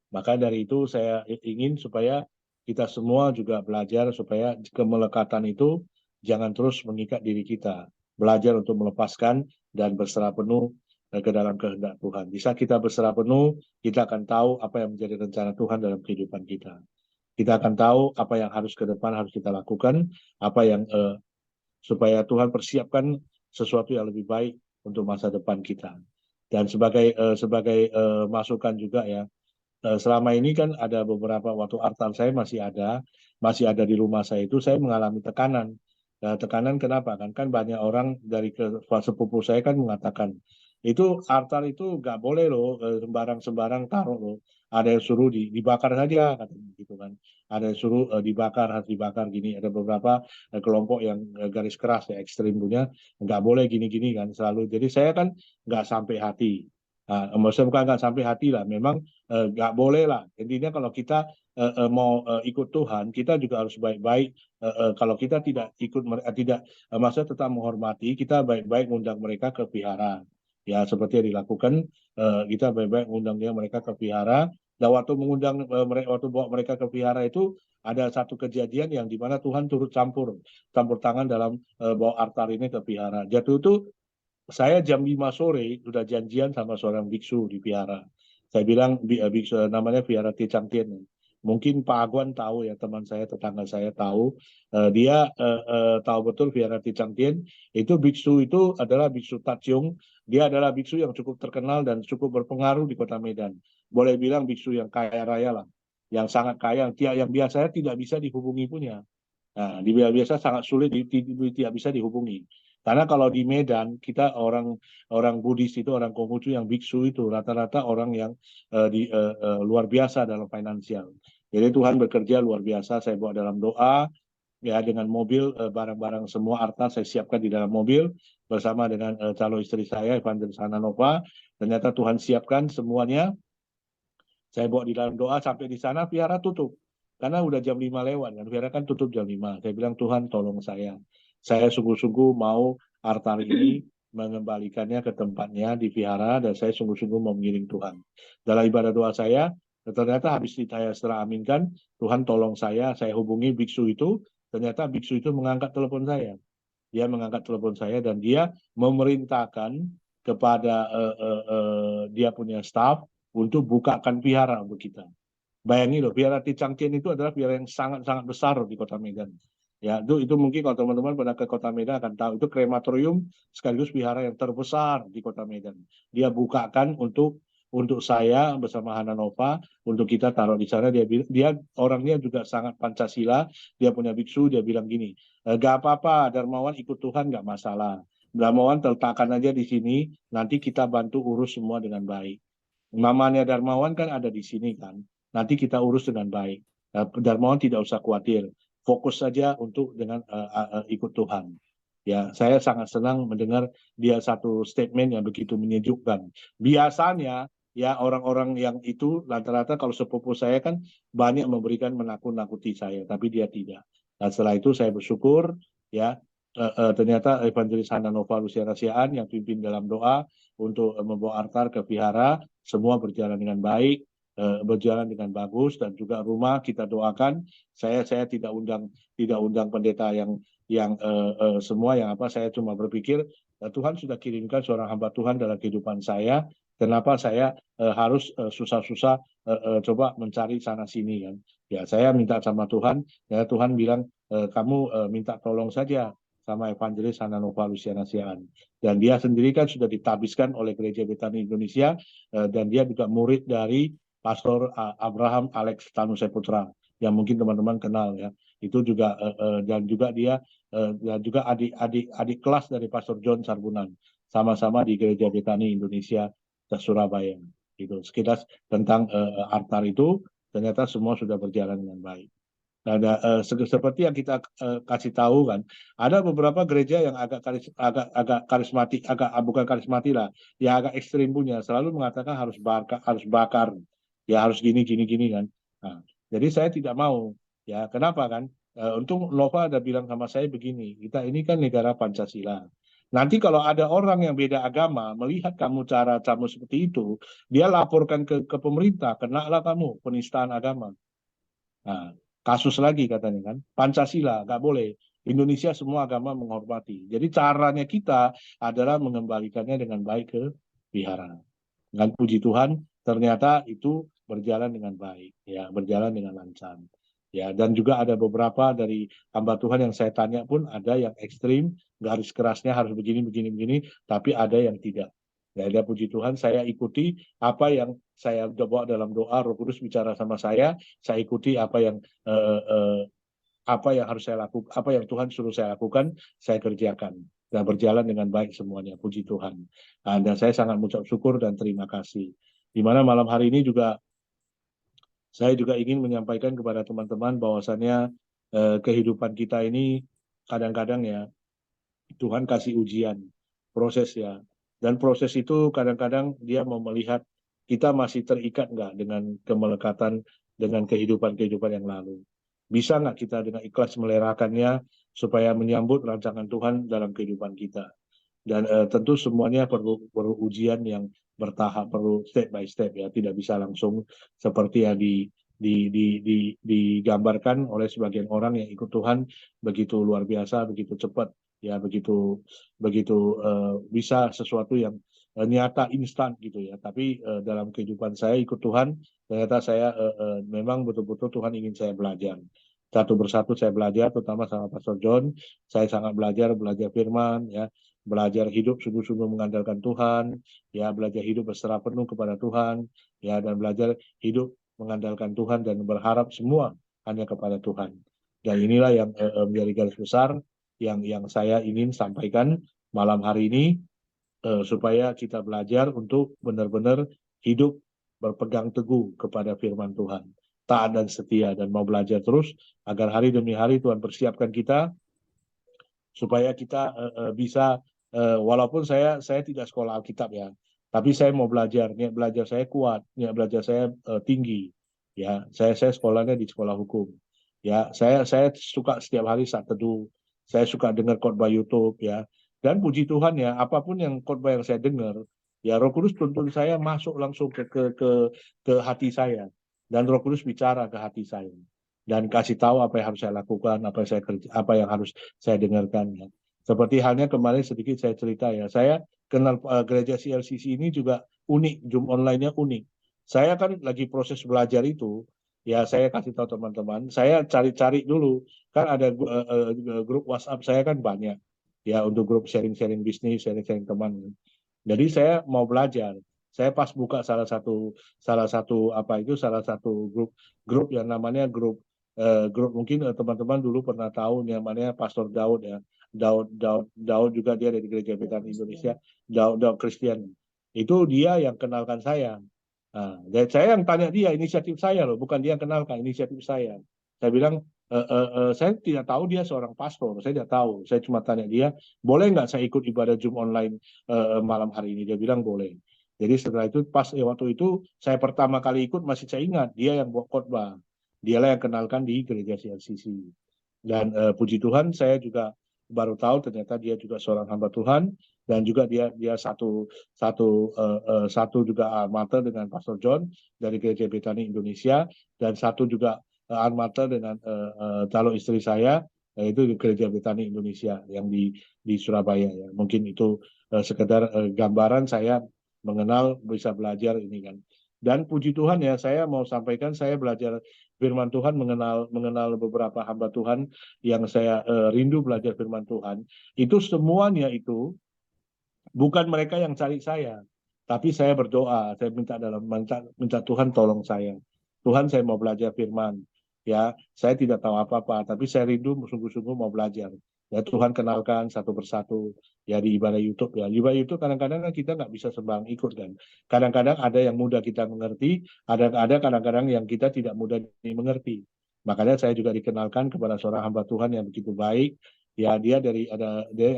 Speaker 4: Maka dari itu saya ingin supaya kita semua juga belajar supaya kemelekatan itu jangan terus mengikat diri kita. Belajar untuk melepaskan dan berserah penuh ke dalam kehendak Tuhan. Di saat kita berserah penuh, kita akan tahu apa yang menjadi rencana Tuhan dalam kehidupan kita. Kita akan tahu apa yang harus ke depan harus kita lakukan, apa yang supaya Tuhan persiapkan sesuatu yang lebih baik untuk masa depan kita. Dan sebagai masukan juga, ya, selama ini kan ada beberapa waktu altar saya masih ada di rumah saya itu saya mengalami tekanan. Tekanan kenapa? Kan banyak orang dari sepupu saya kan mengatakan itu altar itu nggak boleh loh sembarang taruh loh. Ada yang suruh dibakar saja katanya gitu kan. Ada yang suruh harus dibakar gini. Ada beberapa kelompok yang garis keras, ya, ekstrim punya nggak boleh gini-gini kan selalu. Jadi saya kan nggak sampai hati. Nah, maksudnya bukan nggak sampai hati lah. Memang nggak boleh lah. Intinya kalau kita mau ikut Tuhan, kita juga harus baik-baik. Kalau kita tidak ikut, maksudnya tetap menghormati, kita baik-baik mengundang mereka ke vihara. Ya, seperti yang dilakukan, kita baik-baik mengundang mereka ke vihara. Dan waktu mengundang waktu bawa mereka ke vihara itu ada satu kejadian yang dimana Tuhan turut campur tangan dalam bawa altar ini ke vihara. Jatuh itu saya jam 5 sore sudah janjian sama seorang biksu di vihara. Saya bilang biksu namanya Vihara Ticang Tien. Mungkin Pak Agwan tahu, ya, teman saya, tetangga saya tahu. Dia tahu betul Vihara Ticang Tien. Itu biksu itu adalah biksu Tachiung. Dia adalah biksu yang cukup terkenal dan cukup berpengaruh di Kota Medan. Boleh bilang biksu yang kaya raya lah. Yang sangat kaya, yang biasanya tidak bisa dihubungi punya. Nah, biasa sangat sulit tidak bisa dihubungi. Karena kalau di Medan kita orang Buddhis itu, orang Konghucu yang biksu itu rata-rata orang yang luar biasa dalam finansial. Jadi Tuhan bekerja luar biasa. Saya bawa dalam doa, ya, dengan mobil, barang-barang semua harta saya siapkan di dalam mobil bersama dengan calon istri saya Evangelis Hananova. Ternyata Tuhan siapkan semuanya. Saya bawa di dalam doa sampai di sana vihara tutup. Karena udah jam 5 lewat, kan vihara kan tutup jam 5. Saya bilang, Tuhan tolong saya. Saya sungguh-sungguh mau altar ini mengembalikannya ke tempatnya di vihara, dan saya sungguh-sungguh mau mengiring Tuhan. Dalam ibadah doa saya, ternyata habis saya setelah aminkan, Tuhan tolong saya hubungi biksu itu, ternyata biksu itu mengangkat telepon saya. Dia mengangkat telepon saya dan dia memerintahkan kepada dia punya staff untuk bukakan vihara untuk kita. Bayangin loh, vihara Ticang Tien itu adalah vihara yang sangat-sangat besar di Kota Medan. Ya, itu mungkin kalau teman-teman pernah ke Kota Medan akan tahu, itu krematorium sekaligus vihara yang terbesar di Kota Medan. Dia bukakan untuk saya bersama Hananova, untuk kita taruh di sana. Dia orangnya juga sangat Pancasila. Dia punya biksu, dia bilang gini, gak apa-apa, Darmawan ikut Tuhan gak masalah. Darmawan letakkan aja di sini, nanti kita bantu urus semua dengan baik. Mamanya Darmawan kan ada di sini kan, nanti kita urus dengan baik. Darmawan tidak usah khawatir, fokus saja untuk dengan ikut Tuhan. Ya, saya sangat senang mendengar dia satu statement yang begitu menyejukkan. Biasanya ya orang-orang yang itu rata-rata kalau sepupu saya kan banyak memberikan menakut-nakuti saya, tapi dia tidak. Nah, setelah itu saya bersyukur, ya, ternyata Evangelis Hana Nova Luciana Siaan yang pimpin dalam doa untuk membawa Arthur ke vihara, semua berjalan dengan baik, berjalan dengan bagus, dan juga rumah kita doakan. Saya tidak undang pendeta yang semua yang apa, saya cuma berpikir Tuhan sudah kirimkan seorang hamba Tuhan dalam kehidupan saya, kenapa saya harus susah-susah coba mencari sana sini kan. Ya, saya minta sama Tuhan, ya Tuhan bilang kamu minta tolong saja sama Evangelis Hana Nova Luciana Siaan. Dan dia sendiri kan sudah ditabiskan oleh Gereja Betani Indonesia, dan dia juga murid dari Pastor Abraham Alex Tanuse Putra, yang mungkin teman-teman kenal ya. Itu juga dan juga dia dan juga adik kelas dari Pastor John Sarbunan, sama-sama di Gereja Betani Indonesia Surabaya. Itu sekilas tentang Arthur itu, ternyata semua sudah berjalan dengan baik. Nah, seperti yang kita kasih tahu kan, ada beberapa gereja yang agak karismatik, bukan karismatik lah, yang agak ekstrim punya, selalu mengatakan harus bakar, ya harus gini kan. Nah, jadi saya tidak mau, ya kenapa kan? Untung Nova ada bilang sama saya begini, kita ini kan negara Pancasila. Nanti kalau ada orang yang beda agama melihat cara kamu seperti itu, dia laporkan ke pemerintah, kenalah kamu penistaan agama. Nah, kasus lagi katanya kan, Pancasila nggak boleh. Indonesia semua agama menghormati. Jadi caranya kita adalah mengembalikannya dengan baik ke wihara. Dengan puji Tuhan, ternyata itu berjalan dengan baik, ya berjalan dengan lancar. Ya, dan juga ada beberapa dari hamba Tuhan yang saya tanya pun ada yang ekstrim, garis kerasnya harus begini, tapi ada yang tidak. Ya, puji Tuhan, saya ikuti apa yang saya bawa dalam doa. Roh Kudus bicara sama saya ikuti apa yang harus saya lakukan, apa yang Tuhan suruh saya lakukan, saya kerjakan. Dan berjalan dengan baik semuanya, puji Tuhan. Dan saya sangat mengucap syukur dan terima kasih. Di mana malam hari ini juga saya juga ingin menyampaikan kepada teman-teman bahwasannya kehidupan kita ini kadang-kadang ya Tuhan kasih ujian, proses ya. Dan proses itu kadang-kadang dia mau melihat kita masih terikat nggak dengan kemelekatan, dengan kehidupan-kehidupan yang lalu. Bisa nggak kita dengan ikhlas melerakannya supaya menyambut rancangan Tuhan dalam kehidupan kita. Dan tentu semuanya perlu ujian yang bertahap, perlu step by step ya, tidak bisa langsung seperti yang digambarkan oleh sebagian orang yang ikut Tuhan begitu luar biasa, begitu cepat ya, begitu bisa sesuatu yang nyata instan gitu ya. Tapi dalam kehidupan saya ikut Tuhan, ternyata saya memang betul-betul Tuhan ingin saya belajar. Satu persatu saya belajar, terutama sama Pastor John. Saya sangat belajar firman ya, belajar hidup sungguh-sungguh mengandalkan Tuhan, ya belajar hidup berserah penuh kepada Tuhan, ya dan belajar hidup mengandalkan Tuhan dan berharap semua hanya kepada Tuhan. Dan inilah yang menjadi garis besar yang saya ingin sampaikan malam hari ini, supaya kita belajar untuk benar-benar hidup berpegang teguh kepada firman Tuhan, taat dan setia, dan mau belajar terus agar hari demi hari Tuhan persiapkan kita supaya kita bisa walaupun saya tidak sekolah Alkitab ya, tapi saya mau belajar, niat belajar saya kuat, niat belajar saya tinggi ya. Saya sekolahnya di sekolah hukum ya. Saya suka setiap hari saat teduh, saya suka dengar khotbah YouTube ya. Dan puji Tuhan ya, apapun yang khotbah yang saya dengar ya, Roh Kudus tuntun saya masuk langsung ke hati saya, dan Roh Kudus bicara ke hati saya dan kasih tahu apa yang harus saya lakukan, apa yang harus saya dengarkan ya. Seperti halnya kemarin sedikit saya cerita ya, saya kenal gereja CLCC ini juga unik, Zoom online-nya unik. Saya kan lagi proses belajar itu, ya saya kasih tahu teman-teman, saya cari-cari dulu, kan ada grup WhatsApp saya kan banyak, ya untuk grup sharing-sharing bisnis, sharing-sharing teman. Jadi saya mau belajar, saya pas buka salah satu grup yang namanya grup mungkin teman-teman dulu pernah tahu namanya Pastor Daud ya. Daud juga dia dari Gereja Betani Indonesia, Daud Christian. Itu dia yang kenalkan saya. Nah, dan saya yang tanya dia, inisiatif saya loh, bukan dia yang kenalkan, inisiatif saya. Saya bilang, saya tidak tahu dia seorang pastor, saya tidak tahu. Saya cuma tanya dia, boleh nggak saya ikut ibadah Zoom online malam hari ini? Dia bilang boleh. Jadi setelah itu, pas waktu itu saya pertama kali ikut, masih saya ingat, dia yang buat khotbah. Dialah yang kenalkan di gereja CLCC. Dan puji Tuhan saya juga baru tahu ternyata dia juga seorang hamba Tuhan, dan juga dia satu juga almater dengan Pastor John dari Gereja Betani Indonesia, dan satu juga almater dengan calon istri saya, yaitu di Gereja Betani Indonesia yang di Surabaya ya. Mungkin itu sekedar gambaran saya mengenal, bisa belajar ini kan. Dan puji Tuhan ya, saya mau sampaikan saya belajar firman Tuhan, mengenal beberapa hamba Tuhan yang saya rindu belajar firman Tuhan. Itu semuanya itu bukan mereka yang cari saya, tapi saya berdoa, saya minta Tuhan tolong saya. Tuhan, saya mau belajar firman. Ya, saya tidak tahu apa-apa, tapi saya rindu sungguh-sungguh mau belajar. Ya, Tuhan kenalkan satu persatu ya di ibadah YouTube ya. Ibadah YouTube kadang-kadang kan kita nggak bisa sembarang ikut kan. Kadang-kadang ada yang mudah kita mengerti, ada kadang-kadang yang kita tidak mudah dimengerti. Makanya saya juga dikenalkan kepada seorang hamba Tuhan yang begitu baik. Ya, dia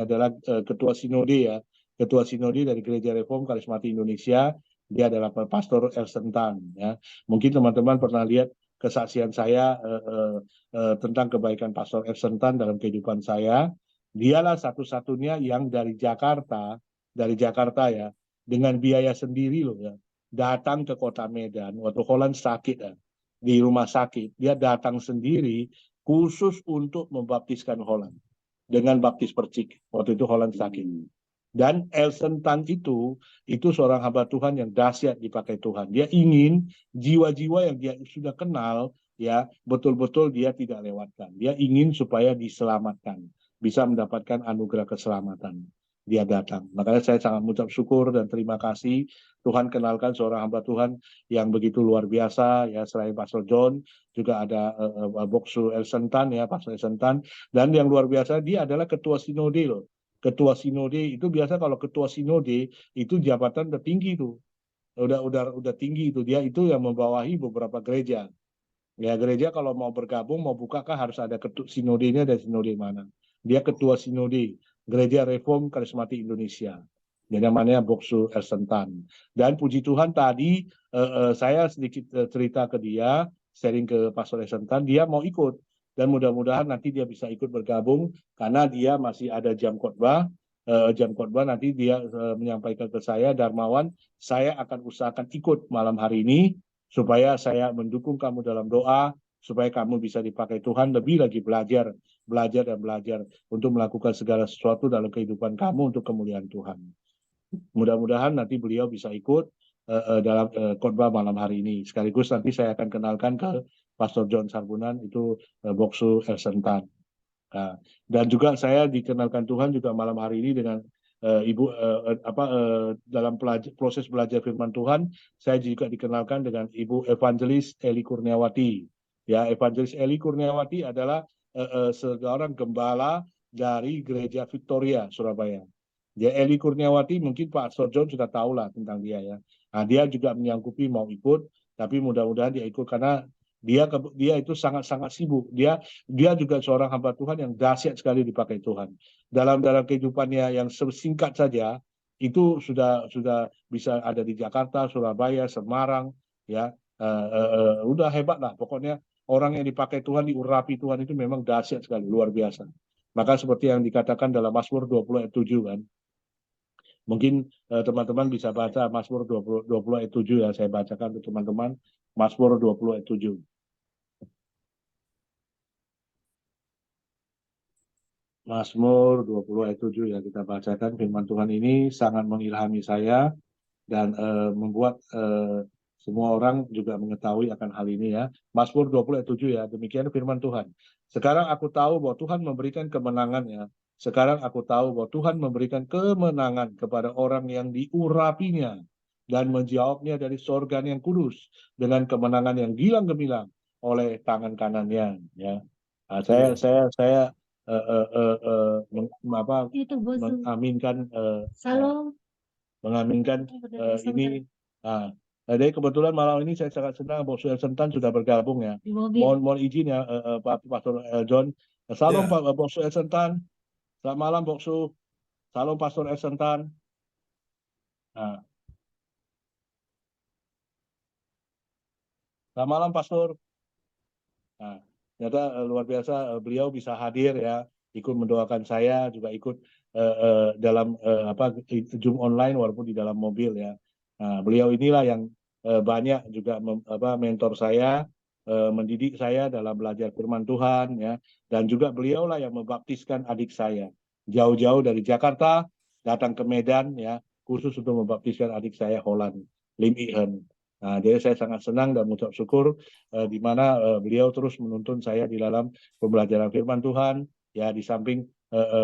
Speaker 4: adalah ketua sinode ya. Ketua Sinode dari Gereja Reform Karismatik Indonesia, dia adalah Pastor Elson Tan. Ya. Mungkin teman-teman pernah lihat kesaksian saya tentang kebaikan Pastor Elson Tan dalam kehidupan saya. Dialah satu-satunya yang dari Jakarta ya, dengan biaya sendiri loh ya, datang ke kota Medan waktu Holland sakit ya, di rumah sakit. Dia datang sendiri khusus untuk membaptiskan Holland dengan baptis percik. Waktu itu Holland sakit. Dan Elson Tan itu seorang hamba Tuhan yang dahsyat dipakai Tuhan. Dia ingin jiwa-jiwa yang dia sudah kenal, ya betul-betul dia tidak lewatkan. Dia ingin supaya diselamatkan, bisa mendapatkan anugerah keselamatan. Dia datang. Makanya saya sangat mengucap syukur dan terima kasih Tuhan kenalkan seorang hamba Tuhan yang begitu luar biasa. Ya, selain Pastor John, juga ada Boksu Elson Tan, ya Pastor Elson Tan. Dan yang luar biasa, dia adalah ketua sinode loh. Ketua sinode itu biasa, kalau ketua sinode itu jabatan tertinggi tuh, udah tinggi itu, dia itu yang membawahi beberapa gereja. Ya, gereja kalau mau bergabung, mau buka kan harus ada ketua sinodenya, dari sinode mana. Dia ketua sinode Gereja Reform Karismatik Indonesia. Dia namanya Boksu Elson Tan. Dan puji Tuhan tadi saya sedikit cerita ke dia, sharing ke Pastor Elson Tan, dia mau ikut. Dan mudah-mudahan nanti dia bisa ikut bergabung, karena dia masih ada jam khotbah. Jam khotbah nanti dia menyampaikan ke saya, Darmawan, saya akan usahakan ikut malam hari ini, supaya saya mendukung kamu dalam doa, supaya kamu bisa dipakai Tuhan lebih lagi belajar untuk melakukan segala sesuatu dalam kehidupan kamu untuk kemuliaan Tuhan. Mudah-mudahan nanti beliau bisa ikut dalam khotbah malam hari ini. Sekaligus nanti saya akan kenalkan ke Pastor John Sarbunan, itu Boksu Elson Tan. Nah, dan juga saya dikenalkan Tuhan juga malam hari ini dengan dalam proses belajar firman Tuhan, saya juga dikenalkan dengan Ibu Evangelis Eli Kurniawati. Ya, Evangelis Eli Kurniawati adalah seorang gembala dari Gereja Victoria Surabaya. Dia Eli Kurniawati, mungkin Pak Pastor John sudah tahu lah tentang dia ya. Nah, dia juga menyanggupi mau ikut, tapi mudah-mudahan dia ikut karena dia itu sangat-sangat sibuk. Dia juga seorang hamba Tuhan yang dahsyat sekali dipakai Tuhan. Dalam kehidupannya yang singkat saja, itu sudah bisa ada di Jakarta, Surabaya, Semarang, ya udah hebat lah. Pokoknya orang yang dipakai Tuhan, diurapi Tuhan itu memang dahsyat sekali, luar biasa. Maka seperti yang dikatakan dalam Mazmur 20 ayat 7 kan. Mungkin teman-teman bisa baca Mazmur 20 ayat 7 ya, saya bacakan untuk teman-teman. Mazmur 20 ayat 7. Mazmur 20 ayat 7 ya, kita bacakan. Firman Tuhan ini sangat mengilhami saya dan membuat semua orang juga mengetahui akan hal ini ya. Mazmur 20 ayat 7 ya, demikian firman Tuhan. Sekarang aku tahu bahwa Tuhan memberikan kemenangan ya. Sekarang aku tahu bahwa Tuhan memberikan kemenangan kepada orang yang diurapinya dan menjawabnya dari sorga yang kudus dengan kemenangan yang gilang gemilang oleh tangan kanannya ya. Nah, saya
Speaker 1: Itu bosu.
Speaker 4: mengaminkan
Speaker 1: Salam.
Speaker 4: mengaminkan
Speaker 1: Benar,
Speaker 4: ini. Nah, jadi kebetulan malam ini saya sangat senang bahwa Elson Tan sudah bergabung ya.
Speaker 1: di mobil.
Speaker 4: Mohon izin ya Pak Pastor John. Salam
Speaker 2: Ya.
Speaker 4: Pak Boksu Elson Tan. Selamat malam Boksu. Salam Pastor Elson Tan. Nah, selamat malam Pastor. Nah, ternyata luar biasa beliau bisa hadir ya. ikut mendoakan saya, juga ikut dalam Zoom online walaupun di dalam mobil ya. Nah, beliau inilah yang banyak juga mentor saya, mendidik saya dalam belajar firman Tuhan ya, dan juga beliaulah yang membaptiskan adik saya jauh-jauh dari Jakarta datang ke Medan ya, khusus untuk membaptiskan adik saya Holland, Lim Ihan. Nah, jadi saya sangat senang dan mengucap syukur di mana beliau terus menuntun saya di dalam pembelajaran firman Tuhan ya, di samping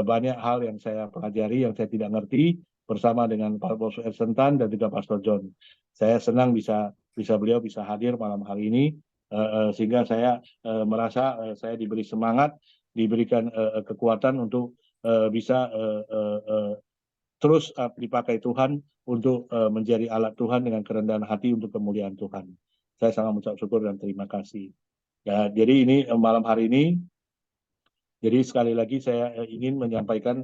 Speaker 4: banyak hal yang saya pelajari yang saya tidak ngerti bersama dengan Pak Bos Ersentan dan juga Pastor John. Saya senang bisa beliau bisa hadir malam hari ini sehingga saya merasa saya diberi semangat, diberikan kekuatan untuk bisa terus dipakai Tuhan untuk menjadi alat Tuhan dengan kerendahan hati untuk kemuliaan Tuhan. Saya sangat mengucap syukur dan terima kasih. Ya, jadi ini malam hari ini, jadi sekali lagi saya ingin menyampaikan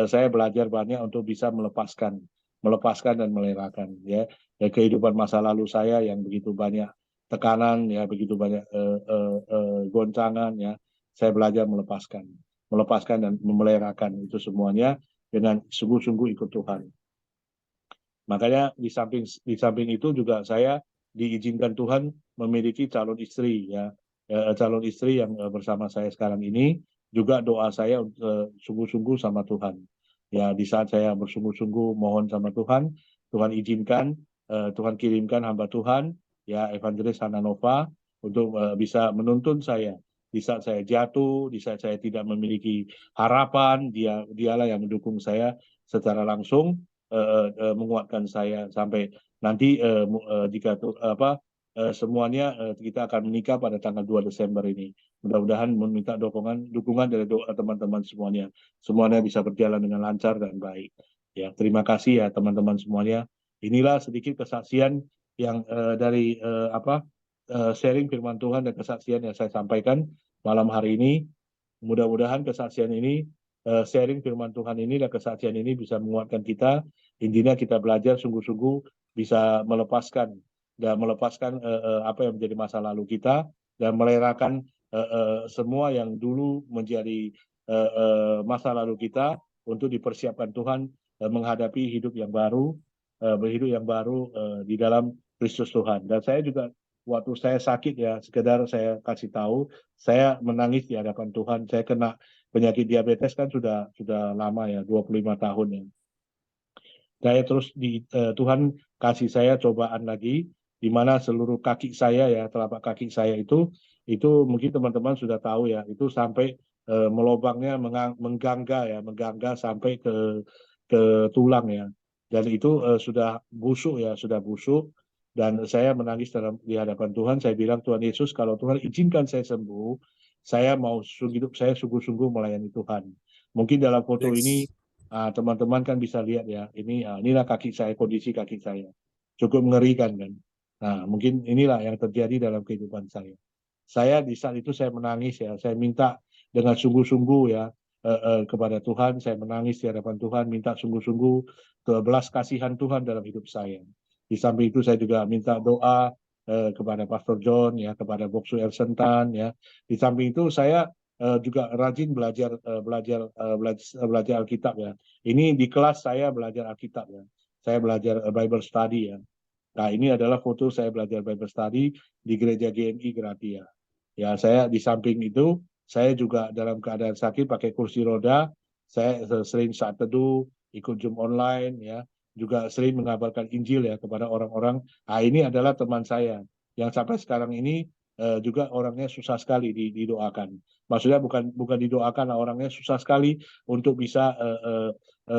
Speaker 4: saya belajar banyak untuk bisa melepaskan dan melerakan ya kehidupan masa lalu saya yang begitu banyak tekanan ya, begitu banyak goncangan ya. Saya belajar melepaskan dan memelerakan itu semuanya dengan sungguh-sungguh ikut Tuhan. Makanya di samping itu juga saya diizinkan Tuhan memiliki calon istri ya, calon istri yang bersama saya sekarang ini. Juga doa saya sungguh-sungguh sama Tuhan. Ya, di saat saya bersungguh-sungguh mohon sama Tuhan, Tuhan izinkan, Tuhan kirimkan hamba Tuhan, ya Evangelis Hana Nova untuk bisa menuntun saya. Di saat saya jatuh, di saat saya tidak memiliki harapan, dialah yang mendukung saya secara langsung, menguatkan saya sampai nanti jika semuanya kita akan menikah pada tanggal 2 Desember ini. Mudah-mudahan meminta dukungan dari doa teman-teman semuanya. Semuanya bisa berjalan dengan lancar dan baik. Ya, terima kasih ya teman-teman semuanya. Inilah sedikit kesaksian yang dari sharing firman Tuhan dan kesaksian yang saya sampaikan malam hari ini. Mudah-mudahan kesaksian ini, sharing firman Tuhan ini dan kesaksian ini bisa menguatkan kita. Intinya kita belajar sungguh-sungguh bisa melepaskan apa yang menjadi masa lalu kita dan melerakan semua yang dulu menjadi masa lalu kita untuk dipersiapkan Tuhan menghadapi hidup yang baru, di dalam Kristus Tuhan. Dan saya juga waktu saya sakit ya, sekedar saya kasih tahu, saya menangis di hadapan Tuhan. Saya kena penyakit diabetes kan sudah lama ya, 25 tahun ya. Saya terus Tuhan kasih saya cobaan lagi, di mana seluruh kaki saya ya, telapak kaki saya itu mungkin teman-teman sudah tahu ya, itu sampai melobangnya menggangga sampai ke tulang ya, dan itu sudah busuk dan saya menangis di hadapan Tuhan. Saya bilang, Tuhan Yesus, kalau Tuhan izinkan saya sembuh, saya mau hidup saya sungguh-sungguh melayani Tuhan. Mungkin dalam foto ini teman-teman kan bisa lihat ya, inilah kondisi kaki saya, cukup mengerikan kan. Nah, mungkin inilah yang terjadi dalam kehidupan saya. Saya di saat itu saya menangis ya, saya minta dengan sungguh-sungguh ya kepada Tuhan, saya menangis di hadapan Tuhan, minta sungguh-sungguh belas kasihan Tuhan dalam hidup saya. Di samping itu saya juga minta doa kepada Pastor John ya, kepada Boksu Ersentan ya. Di samping itu saya juga rajin belajar Alkitab ya. Ini di kelas saya belajar Alkitab ya. Saya belajar Bible Study ya. Nah, ini adalah foto saya belajar Bible Study di gereja GMI Gratia. Ya, saya di samping itu, saya juga dalam keadaan sakit pakai kursi roda, saya sering saat teduh, ikut Zoom online, ya, juga sering mengabarkan Injil ya kepada orang-orang. Nah, ini adalah teman saya yang sampai sekarang ini juga orangnya susah sekali didoakan. Maksudnya bukan didoakan, orangnya susah sekali untuk bisa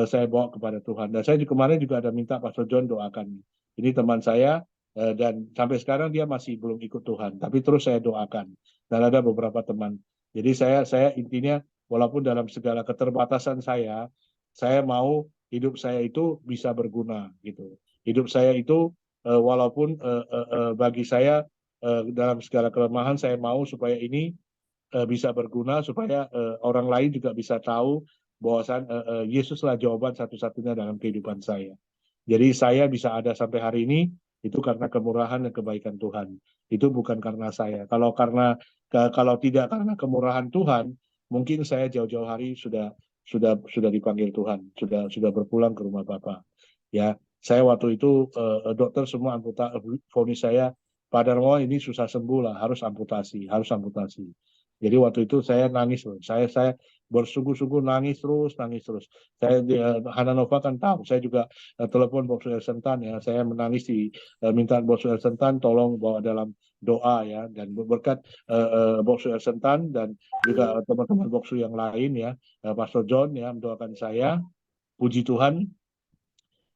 Speaker 4: saya bawa kepada Tuhan. Dan saya kemarin juga ada minta Pastor John doakan. Ini teman saya dan sampai sekarang dia masih belum ikut Tuhan, tapi terus saya doakan. Dan ada beberapa teman. Jadi saya intinya walaupun dalam segala keterbatasan saya mau hidup saya itu bisa berguna gitu. Hidup saya itu walaupun bagi saya dalam segala kelemahan, saya mau supaya ini bisa berguna, supaya orang lain juga bisa tahu bahwasan Yesuslah jawaban satu-satunya dalam kehidupan saya. Jadi saya bisa ada sampai hari ini itu karena kemurahan dan kebaikan Tuhan. Itu bukan karena saya. Kalau tidak karena kemurahan Tuhan, mungkin saya jauh-jauh hari sudah dipanggil Tuhan, sudah berpulang ke rumah Bapa. Ya, saya waktu itu dokter semua vonis saya, Pak Darmawan ini susah sembuh lah, harus amputasi. Jadi waktu itu saya nangis loh, saya bersungguh-sungguh nangis terus. Saya Hana Nova kan tahu, saya juga telepon Bosu Elsentan ya, saya menangis minta Bosu Elsentan tolong bawa dalam doa ya, dan berkat Bosu Elsentan dan juga teman-teman Bosu yang lain ya, Pastor John ya mendoakan saya, puji Tuhan,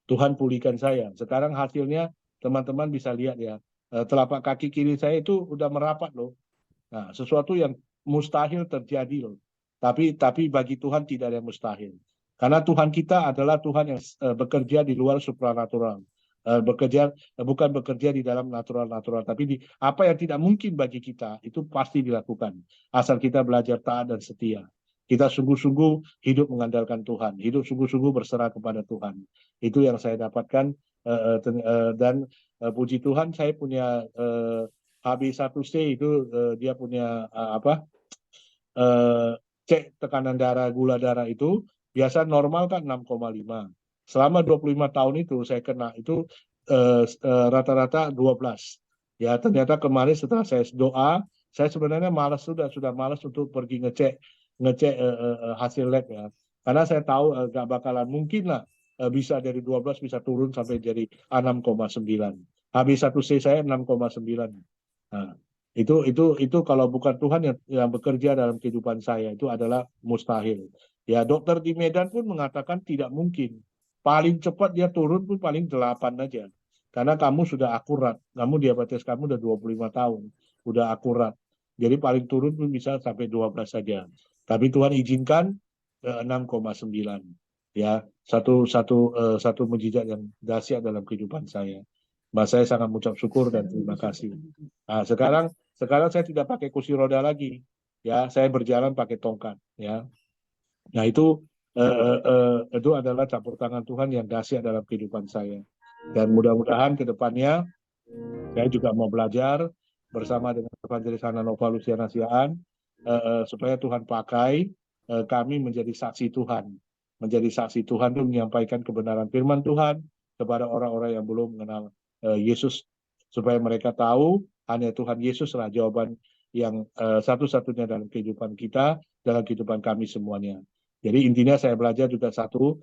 Speaker 4: Tuhan pulihkan saya. Sekarang hasilnya teman-teman bisa lihat ya, telapak kaki kiri saya itu udah merapat loh. Nah, sesuatu yang mustahil terjadi loh. Tapi bagi Tuhan tidak ada yang mustahil. Karena Tuhan kita adalah Tuhan yang bekerja di luar supranatural. Bukan bekerja di dalam natural, tapi apa yang tidak mungkin bagi kita itu pasti dilakukan. Asal kita belajar taat dan setia. Kita sungguh-sungguh hidup mengandalkan Tuhan, hidup sungguh-sungguh berserah kepada Tuhan. Itu yang saya dapatkan dan puji Tuhan saya punya HB1C itu dia punya cek tekanan darah, gula darah itu biasa normal kan 6,5. Selama 25 tahun itu saya kena itu rata-rata 12. Ya, ternyata kemarin setelah saya doa, saya sebenarnya sudah malas untuk pergi ngecek hasil lab ya. Karena saya tahu gak bakalan mungkin lah bisa dari 12 bisa turun sampai jadi 6,9. HB1C saya 6,9. Nah, itu kalau bukan Tuhan yang bekerja dalam kehidupan saya itu adalah mustahil. Ya, dokter di Medan pun mengatakan tidak mungkin. Paling cepat dia turun pun paling 8 aja. Karena kamu sudah akurat. Kamu diabetes kamu udah 25 tahun. Udah akurat. Jadi paling turun pun bisa sampai 12 saja. Tapi Tuhan izinkan 6,9. Ya, satu mujizat yang dahsyat dalam kehidupan saya. Saya sangat mengucap syukur dan terima kasih. Nah, sekarang saya tidak pakai kursi roda lagi, ya, saya berjalan pakai tongkat, ya. Nah itu adalah campur tangan Tuhan yang dahsyat dalam kehidupan saya. Dan mudah-mudahan ke depannya saya juga mau belajar bersama dengan Evangelis Hana Nova Luciana Siaan supaya Tuhan pakai kami menjadi saksi Tuhan untuk menyampaikan kebenaran firman Tuhan kepada orang-orang yang belum mengenal Yesus, supaya mereka tahu hanya Tuhan Yesuslah jawaban yang satu-satunya dalam kehidupan kita, dalam kehidupan kami semuanya. Jadi intinya saya belajar juga satu,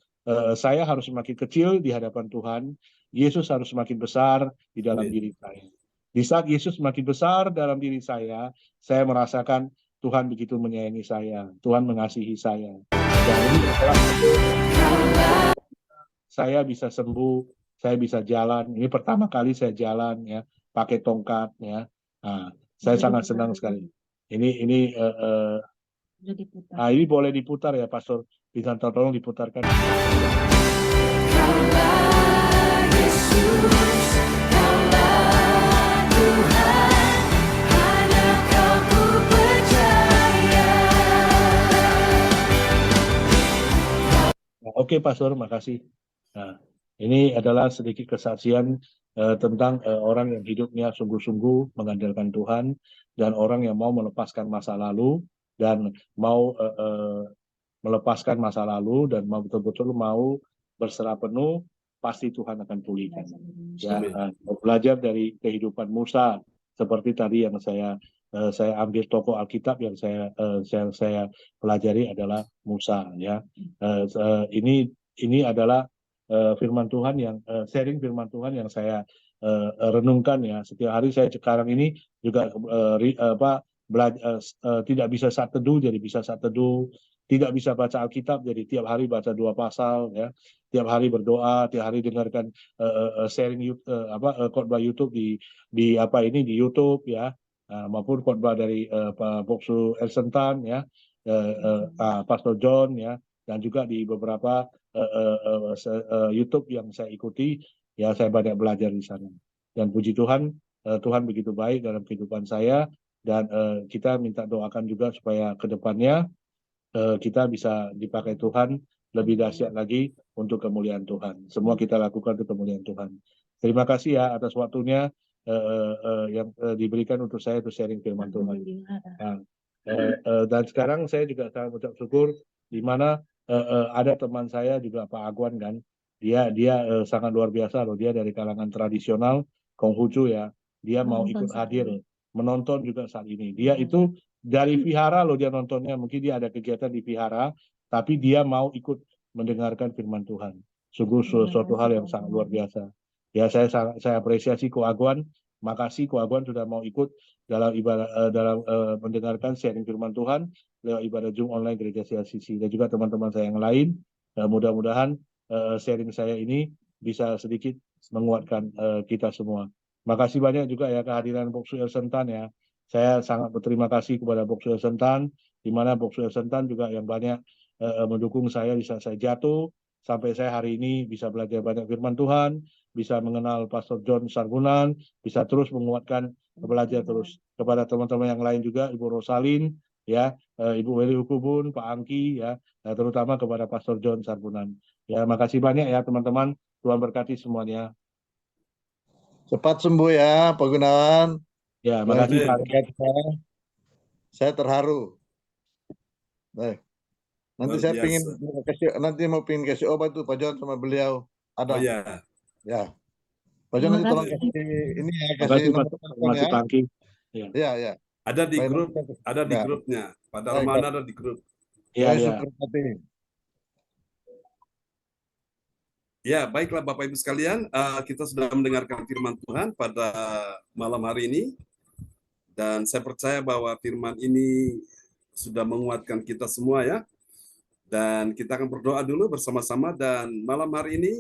Speaker 4: saya harus semakin kecil di hadapan Tuhan, Yesus harus semakin besar di dalam diri saya. Di saat Yesus semakin besar dalam diri saya merasakan Tuhan begitu menyayangi saya, Tuhan mengasihi saya. Dan ini adalah saya bisa sembuh, saya bisa jalan. Ini pertama kali saya jalan ya, pakai tongkat ya. Nah, saya sangat senang sekali. Ini boleh diputar ya, Pastor. Bisa tolong diputarkan. Oke, Pastor, makasih. Nah, ini adalah sedikit kesaksian tentang orang yang hidupnya sungguh-sungguh mengandalkan Tuhan dan orang yang mau melepaskan masa lalu dan mau melepaskan masa lalu dan mau betul-betul mau berserah penuh, pasti Tuhan akan pulihkan. Ya, belajar dari kehidupan Musa seperti tadi yang saya ambil tokoh Alkitab yang saya pelajari adalah Musa ya. Ini adalah firman Tuhan yang sharing firman Tuhan yang saya renungkan ya. Setiap hari saya sekarang ini juga tidak bisa saat teduh jadi bisa saat teduh, tidak bisa baca Alkitab jadi tiap hari baca 2 pasal ya. Tiap hari berdoa, tiap hari dengarkan sharing khotbah YouTube di YouTube ya. Maupun khotbah dari Pak Bosu Elsentan ya, Pastor John ya, dan juga di beberapa YouTube yang saya ikuti ya, saya banyak belajar di sana. Dan puji Tuhan, Tuhan begitu baik dalam kehidupan saya dan kita minta doakan juga supaya ke depannya kita bisa dipakai Tuhan lebih dahsyat lagi untuk kemuliaan Tuhan. Semua kita lakukan untuk kemuliaan Tuhan. Terima kasih ya atas waktunya yang diberikan untuk saya untuk sharing firman Tuhan. Nah, Dan sekarang saya juga sangat mengucap syukur di mana ada teman saya juga Pak Agwan kan, dia sangat luar biasa loh, dia dari kalangan tradisional Konghucu ya, dia mau
Speaker 1: Menonton
Speaker 4: ikut
Speaker 1: saat
Speaker 4: hadir
Speaker 1: ini.
Speaker 4: menonton juga saat ini. Dia itu dari vihara loh dia nontonnya, mungkin dia ada kegiatan di vihara, tapi dia mau ikut mendengarkan firman Tuhan. Sungguh
Speaker 1: Terima
Speaker 4: suatu
Speaker 1: kasih,
Speaker 4: hal
Speaker 1: Pak
Speaker 4: yang sangat
Speaker 1: Agwan.
Speaker 4: luar biasa. Ya saya apresiasi Ko Agwan, makasih Ko Agwan sudah mau ikut dalam ibadah mendengarkan sharing firman Tuhan lewat ibadah Zoom online Gereja CLCC, dan juga teman-teman saya yang lain. Mudah-mudahan sharing saya ini bisa sedikit menguatkan kita semua. Makasih banyak juga ya kehadiran Boksu El Sentan ya. Saya sangat berterima kasih kepada Boksu El Sentan, di mana Boksu El Sentan juga yang banyak mendukung saya di saat saya jatuh, sampai saya hari ini bisa belajar banyak firman Tuhan, bisa mengenal Pastor John Sargunan, bisa terus menguatkan, belajar terus. Kepada teman-teman yang lain juga, Ibu Rosalin, ya, Ibu Weli Hukubun, Pak Angki, ya, terutama kepada Pastor John Sargunan. Ya, makasih banyak ya teman-teman. Tuhan berkati semuanya.
Speaker 5: Cepat sembuh ya, Pak Gunawan.
Speaker 4: Ya,
Speaker 5: Tuhan
Speaker 4: makasih Pak.
Speaker 5: memberkati. Saya terharu. Baik. Nanti
Speaker 2: Luar
Speaker 5: saya
Speaker 2: biasa.
Speaker 5: nanti mau pingin kasih obat tuh Pak John sama beliau.
Speaker 2: Oh
Speaker 5: Ada.
Speaker 2: ya,
Speaker 5: Ya. Pak John
Speaker 1: Terima
Speaker 5: nanti tolong
Speaker 1: kasih.
Speaker 5: kasih ini ya, kasih
Speaker 4: Makasih
Speaker 5: nomor
Speaker 4: Pak.
Speaker 5: telepon ya.
Speaker 4: Pak Angki. Ya,
Speaker 5: Iya, ya.
Speaker 2: ada di
Speaker 5: Supaya
Speaker 2: grup,
Speaker 5: nanti-
Speaker 2: ada di
Speaker 5: ya.
Speaker 2: grupnya. Pak
Speaker 5: Baik,
Speaker 2: Darman
Speaker 5: Pak.
Speaker 2: ada di grup.
Speaker 4: ya,
Speaker 5: Saya
Speaker 4: ya.
Speaker 5: super hati.
Speaker 2: Ya, baiklah Bapak Ibu sekalian, kita sudah mendengarkan firman Tuhan pada malam hari ini, dan saya percaya bahwa firman ini sudah menguatkan kita semua ya. Dan kita akan berdoa dulu bersama-sama, dan malam hari ini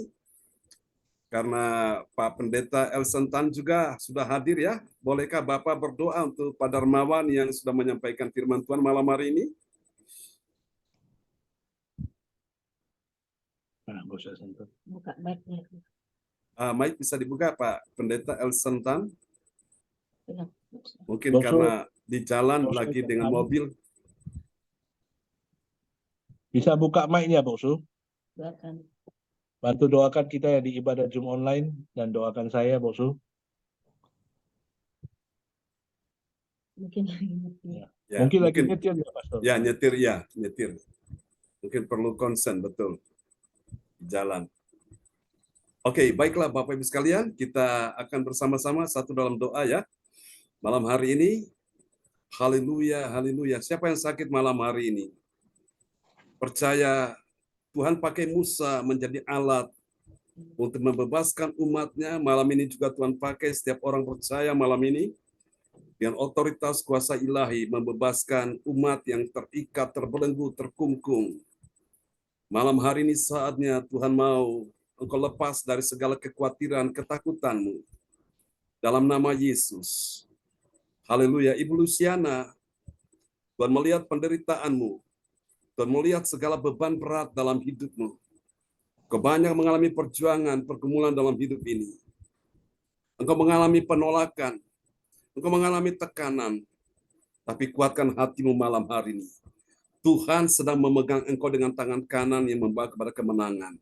Speaker 2: karena Pak Pendeta El Sentan juga sudah hadir ya, bolehkah Bapak berdoa untuk Pak Darmawan yang sudah menyampaikan firman Tuhan malam hari ini?
Speaker 4: Nah, Bos El Sentan.
Speaker 1: Buka mic-nya.
Speaker 2: Mike bisa dibuka Pak Pendeta El Sentan?
Speaker 1: Ya.
Speaker 2: Mungkin
Speaker 4: Bos,
Speaker 2: karena di jalan
Speaker 4: Bos,
Speaker 2: lagi dengan
Speaker 4: Sentan.
Speaker 2: mobil.
Speaker 4: Bisa buka mic-nya, Boksu.
Speaker 1: Silakan.
Speaker 4: Bantu doakan kita ya di ibadah Zoom online, dan doakan saya, Boksu.
Speaker 1: Mungkin lagi ngerti.
Speaker 4: Ya.
Speaker 2: Ya,
Speaker 4: Mungkin lagi
Speaker 2: mungkin
Speaker 4: nyetir ya, Pastor.
Speaker 2: ya nyetir. Mungkin perlu konsen betul di jalan. Oke, baiklah Bapak Ibu sekalian, kita akan bersama-sama satu dalam doa ya. Malam hari ini, haleluya, haleluya. Siapa yang sakit malam hari ini? Percaya Tuhan pakai Musa menjadi alat untuk membebaskan umatnya. Malam ini juga Tuhan pakai setiap orang percaya malam ini dengan otoritas kuasa ilahi membebaskan umat yang terikat, terbelenggu, terkungkung. Malam hari ini saatnya Tuhan mau engkau lepas dari segala kekhawatiran, ketakutanmu. Dalam nama Yesus. Haleluya. Ibu Luciana, Tuhan melihat penderitaanmu. Tuhan melihat segala beban berat dalam hidupmu. Kau banyak mengalami perjuangan, pergumulan dalam hidup ini. Engkau mengalami penolakan. Engkau mengalami tekanan. Tapi kuatkan hatimu malam hari ini. Tuhan sedang memegang engkau dengan tangan kanan yang membawa kepada kemenangan.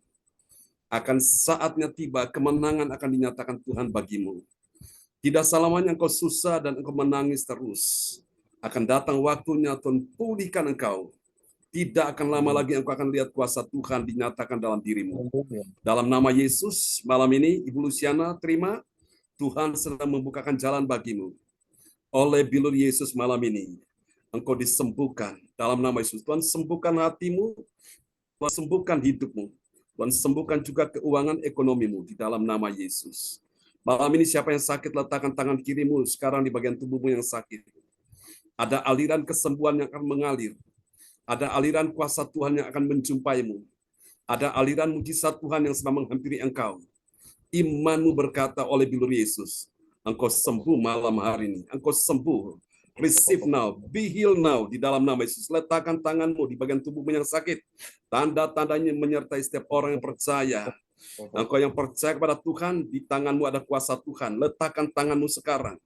Speaker 2: Akan saatnya tiba, kemenangan akan dinyatakan Tuhan bagimu. Tidak selamanya engkau susah dan engkau menangis terus. Akan datang waktunya Tuhan pulihkan engkau. Tidak akan lama lagi engkau akan lihat kuasa Tuhan dinyatakan dalam dirimu. Dalam nama Yesus, malam ini Ibu Luciana terima, Tuhan sedang membukakan jalan bagimu. Oleh bilur Yesus malam ini, engkau disembuhkan. Dalam nama Yesus, Tuhan sembuhkan hatimu, Tuhan sembuhkan hidupmu, Tuhan sembuhkan juga keuangan ekonomimu di dalam nama Yesus. Malam ini siapa yang sakit, letakkan tangan kirimu sekarang di bagian tubuhmu yang sakit. Ada aliran kesembuhan yang akan mengalir. Ada aliran kuasa Tuhan yang akan menjumpaimu. Ada aliran mujizat Tuhan yang sedang menghampiri engkau. Imanmu berkata oleh bilur Yesus, engkau sembuh malam hari ini. Engkau sembuh. Receive now, be healed now di dalam nama Yesus. Letakkan tanganmu di bagian tubuhmu yang sakit. Tanda-tandanya menyertai setiap orang yang percaya. Engkau yang percaya kepada Tuhan, di tanganmu ada kuasa Tuhan. Letakkan tanganmu sekarang.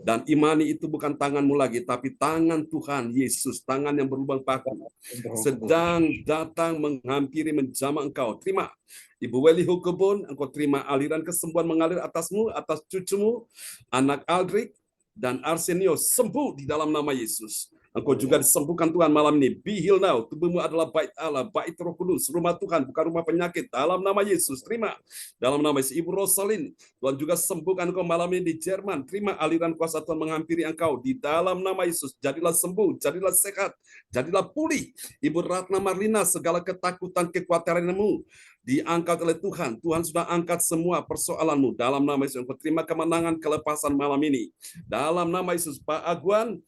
Speaker 2: Dan imani itu bukan tanganmu lagi, tapi tangan Tuhan Yesus, tangan yang berlubang paku, sedang datang menghampiri, menjamah engkau. Terima. Ibu Weli Hukubun, engkau terima aliran kesembuhan mengalir atasmu, atas cucumu, anak Aldrich, dan Arsenio sembuh di dalam nama Yesus. Engkau juga disembuhkan Tuhan malam ini. Be healed now. Tubuhmu adalah bait Allah, bait Roh Kudus, rumah Tuhan, bukan rumah penyakit. Dalam nama Yesus, terima. Dalam nama Yesus, Ibu Rosalin, Tuhan juga sembuhkan engkau malam ini di Jerman. Terima aliran kuasa Tuhan menghampiri engkau. Di dalam nama Yesus, jadilah sembuh, jadilah sehat, jadilah pulih. Ibu Ratna Marlina, segala ketakutan, kekhawatiranmu diangkat oleh Tuhan. Tuhan sudah angkat semua persoalanmu. Dalam nama Yesus, engkau terima kemenangan, kelepasan malam ini. Dalam nama Yesus, Pak Aguan,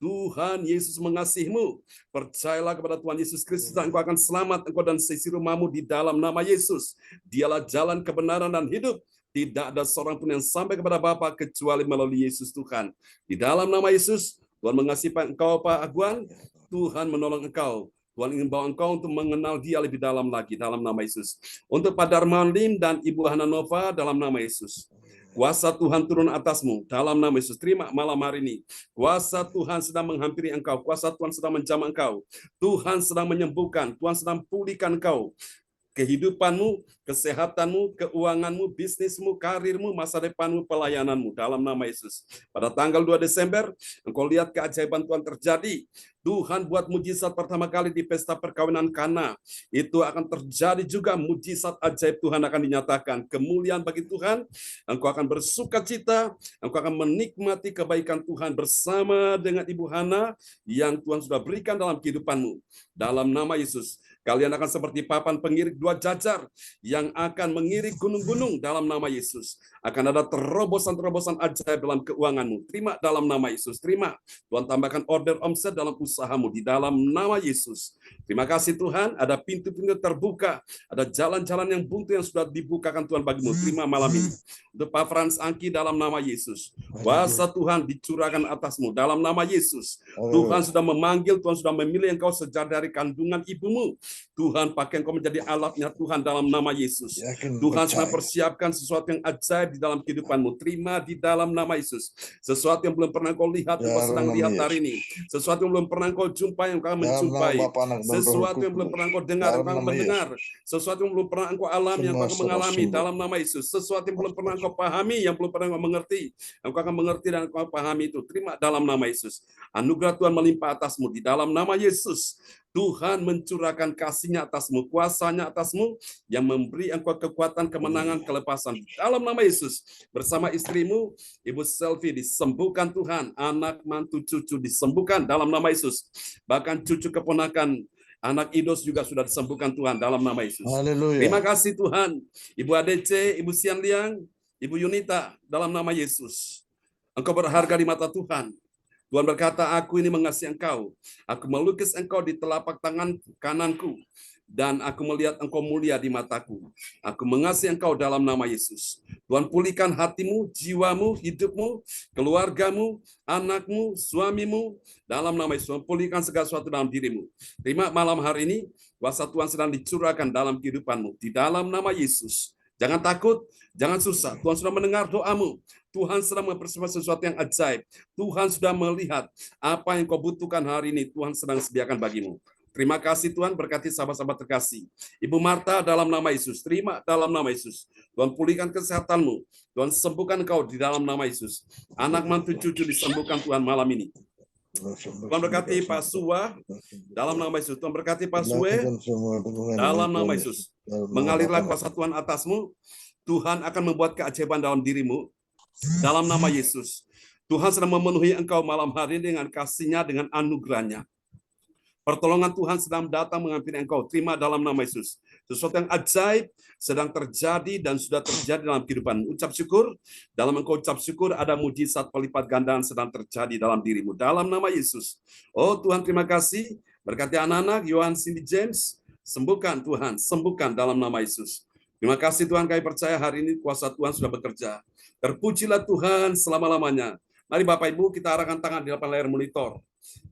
Speaker 2: Tuhan Yesus mengasihimu. Percayalah kepada Tuhan Yesus Kristus dan engkau akan selamat, engkau dan seisi rumahmu di dalam nama Yesus. Dialah jalan kebenaran dan hidup. Tidak ada seorang pun yang sampai kepada Bapa kecuali melalui Yesus Tuhan. Di dalam nama Yesus, Tuhan mengasihi engkau Pak Aguan. Tuhan menolong engkau. Tuhan ingin bawa engkau untuk mengenal Dia lebih dalam lagi dalam nama Yesus. Untuk Pak Darmawan Lim dan Ibu Hana Nova dalam nama Yesus. Kuasa Tuhan turun atasmu dalam nama Yesus. Terima malam hari ini. Kuasa Tuhan sedang menghampiri engkau. Kuasa Tuhan sedang menjamah engkau. Tuhan sedang menyembuhkan. Tuhan sedang pulihkan engkau. Kehidupanmu, kesehatanmu, keuanganmu, bisnismu, karirmu, masa depanmu, pelayananmu dalam nama Yesus. Pada tanggal 2 Desember, engkau lihat keajaiban Tuhan terjadi. Tuhan buat mujizat pertama kali di pesta perkawinan Kana. Itu akan terjadi juga, mujizat ajaib Tuhan akan dinyatakan. Kemuliaan bagi Tuhan, engkau akan bersuka cita, engkau akan menikmati kebaikan Tuhan bersama dengan Ibu Hana yang Tuhan sudah berikan dalam kehidupanmu. Dalam nama Yesus, kalian akan seperti papan pengirik 2 jajar yang akan mengirik gunung-gunung dalam nama Yesus. Akan ada terobosan-terobosan ajaib dalam keuanganmu. Terima dalam nama Yesus. Terima. Tuhan tambahkan order omset dalam usahamu di dalam nama Yesus. Terima kasih Tuhan. Ada pintu-pintu terbuka. Ada jalan-jalan yang buntu yang sudah dibukakan Tuhan bagimu. Terima malam ini. Untuk Pak Frans Angki dalam nama Yesus. Kuasa Tuhan dicurahkan atasmu dalam nama Yesus. Tuhan sudah memanggil, Tuhan sudah memilih engkau sejak dari kandungan ibumu. Tuhan pakai engkau menjadi alatnya Tuhan dalam nama Yesus. Tuhan sudah persiapkan sesuatu yang ajaib di dalam kehidupanmu. Terima di dalam nama Yesus. Sesuatu yang belum pernah kau lihat, engkau sedang lihat hari ini. Sesuatu yang belum pernah kau jumpai, engkau akan menjumpai. Sesuatu yang belum pernah kau dengar, engkau akan mendengar. Sesuatu yang belum pernah engkau alami, engkau akan mengalami dalam nama Yesus. Sesuatu yang belum pernah engkau pahami, yang belum pernah engkau mengerti, engkau akan mengerti dan engkau pahami itu. Terima dalam nama Yesus. Anugerah Tuhan melimpah atasmu di dalam nama Yesus. Tuhan mencurahkan kasih-Nya atasmu, kuasa-Nya atasmu, yang memberi engkau kekuatan, kemenangan, kelepasan. Dalam nama Yesus, bersama istrimu, Ibu Selvi disembuhkan Tuhan, anak, mantu, cucu disembuhkan dalam nama Yesus. Bahkan cucu keponakan, anak Idos juga sudah disembuhkan Tuhan dalam nama Yesus.
Speaker 5: Haleluya.
Speaker 2: Terima kasih Tuhan. Ibu ADC, Ibu Sian Liang, Ibu Yunita, dalam nama Yesus. Engkau berharga di mata Tuhan. Tuhan berkata, aku ini mengasihi engkau. Aku melukis engkau di telapak tangan kananku. Dan aku melihat engkau mulia di mataku. Aku mengasihi engkau dalam nama Yesus. Tuhan pulihkan hatimu, jiwamu, hidupmu, keluargamu, anakmu, suamimu. Dalam nama Yesus, Tuhan pulihkan segala sesuatu dalam dirimu. Terima malam hari ini, kuasa Tuhan sedang dicurahkan dalam kehidupanmu. Di dalam nama Yesus. Jangan takut, jangan susah. Tuhan sudah mendengar doamu. Tuhan sedang mempersiapkan sesuatu yang ajaib. Tuhan sudah melihat apa yang kau butuhkan hari ini. Tuhan sedang sediakan bagimu. Terima kasih Tuhan, berkati sahabat-sahabat terkasih. Ibu Marta dalam nama Yesus. Terima dalam nama Yesus. Tuhan pulihkan kesehatanmu. Tuhan sembuhkan engkau di dalam nama Yesus. Anak mantu cucu disembuhkan Tuhan malam ini. Tuhan berkati Pak Suwa dalam nama Yesus. Tuhan berkati Pak Suwe dalam nama Yesus. Mengalirlah kuasa Tuhan atasmu. Tuhan akan membuat keajaiban dalam dirimu. Dalam nama Yesus. Tuhan sedang memenuhi engkau malam hari ini dengan kasih-Nya, dengan anugerah-Nya. Pertolongan Tuhan sedang datang menghampiri engkau. Terima dalam nama Yesus. Sesuatu yang ajaib sedang terjadi dan sudah terjadi dalam kehidupan. Ucap syukur. Dalam engkau ucap syukur, ada mujizat pelipat gandaan sedang terjadi dalam dirimu. Dalam nama Yesus. Oh Tuhan, terima kasih. Berkati anak-anak, Yohan Cindy James. Sembuhkan Tuhan, sembuhkan dalam nama Yesus. Terima kasih Tuhan, kami percaya hari ini kuasa Tuhan sudah bekerja. Terpujilah Tuhan selama-lamanya. Mari Bapak Ibu kita arahkan tangan di depan layar monitor.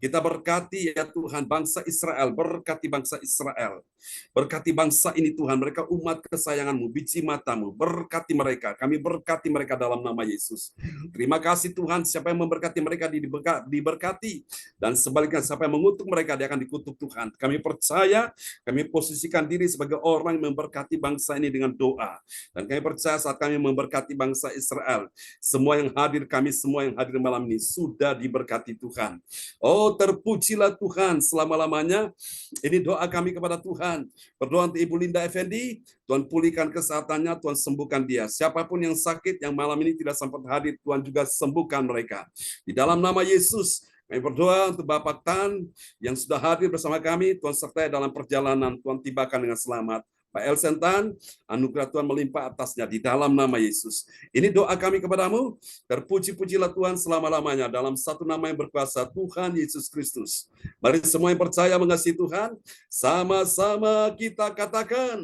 Speaker 2: Kita berkati ya Tuhan bangsa Israel, berkati bangsa Israel. Berkati bangsa ini Tuhan, mereka umat kesayangan-Mu, biji mata-Mu, berkati mereka. Kami berkati mereka dalam nama Yesus. Terima kasih Tuhan, siapa yang memberkati mereka diberkati. Dan sebaliknya siapa yang mengutuk mereka, dia akan dikutuk Tuhan. Kami percaya, kami posisikan diri sebagai orang yang memberkati bangsa ini dengan doa. Dan kami percaya saat kami memberkati bangsa Israel, semua yang hadir, kami semua yang hadir malam ini sudah diberkati Tuhan. Oh, terpujilah Tuhan selama-lamanya. Ini doa kami kepada Tuhan. Berdoa untuk Ibu Linda Effendi, Tuhan pulihkan kesehatannya, Tuhan sembuhkan dia. Siapapun yang sakit, yang malam ini tidak sempat hadir, Tuhan juga sembuhkan mereka. Di dalam nama Yesus, kami berdoa untuk Bapak Tan yang sudah hadir bersama kami, Tuhan sertai dalam perjalanan, Tuhan tibakan dengan selamat. Pak Elsen Tan, anugerah Tuhan melimpah atasnya di dalam nama Yesus. Ini doa kami kepadamu, terpuji-pujilah Tuhan selama-lamanya dalam satu nama yang berkuasa, Tuhan Yesus Kristus. Mari semua yang percaya mengasihi Tuhan, sama-sama kita katakan,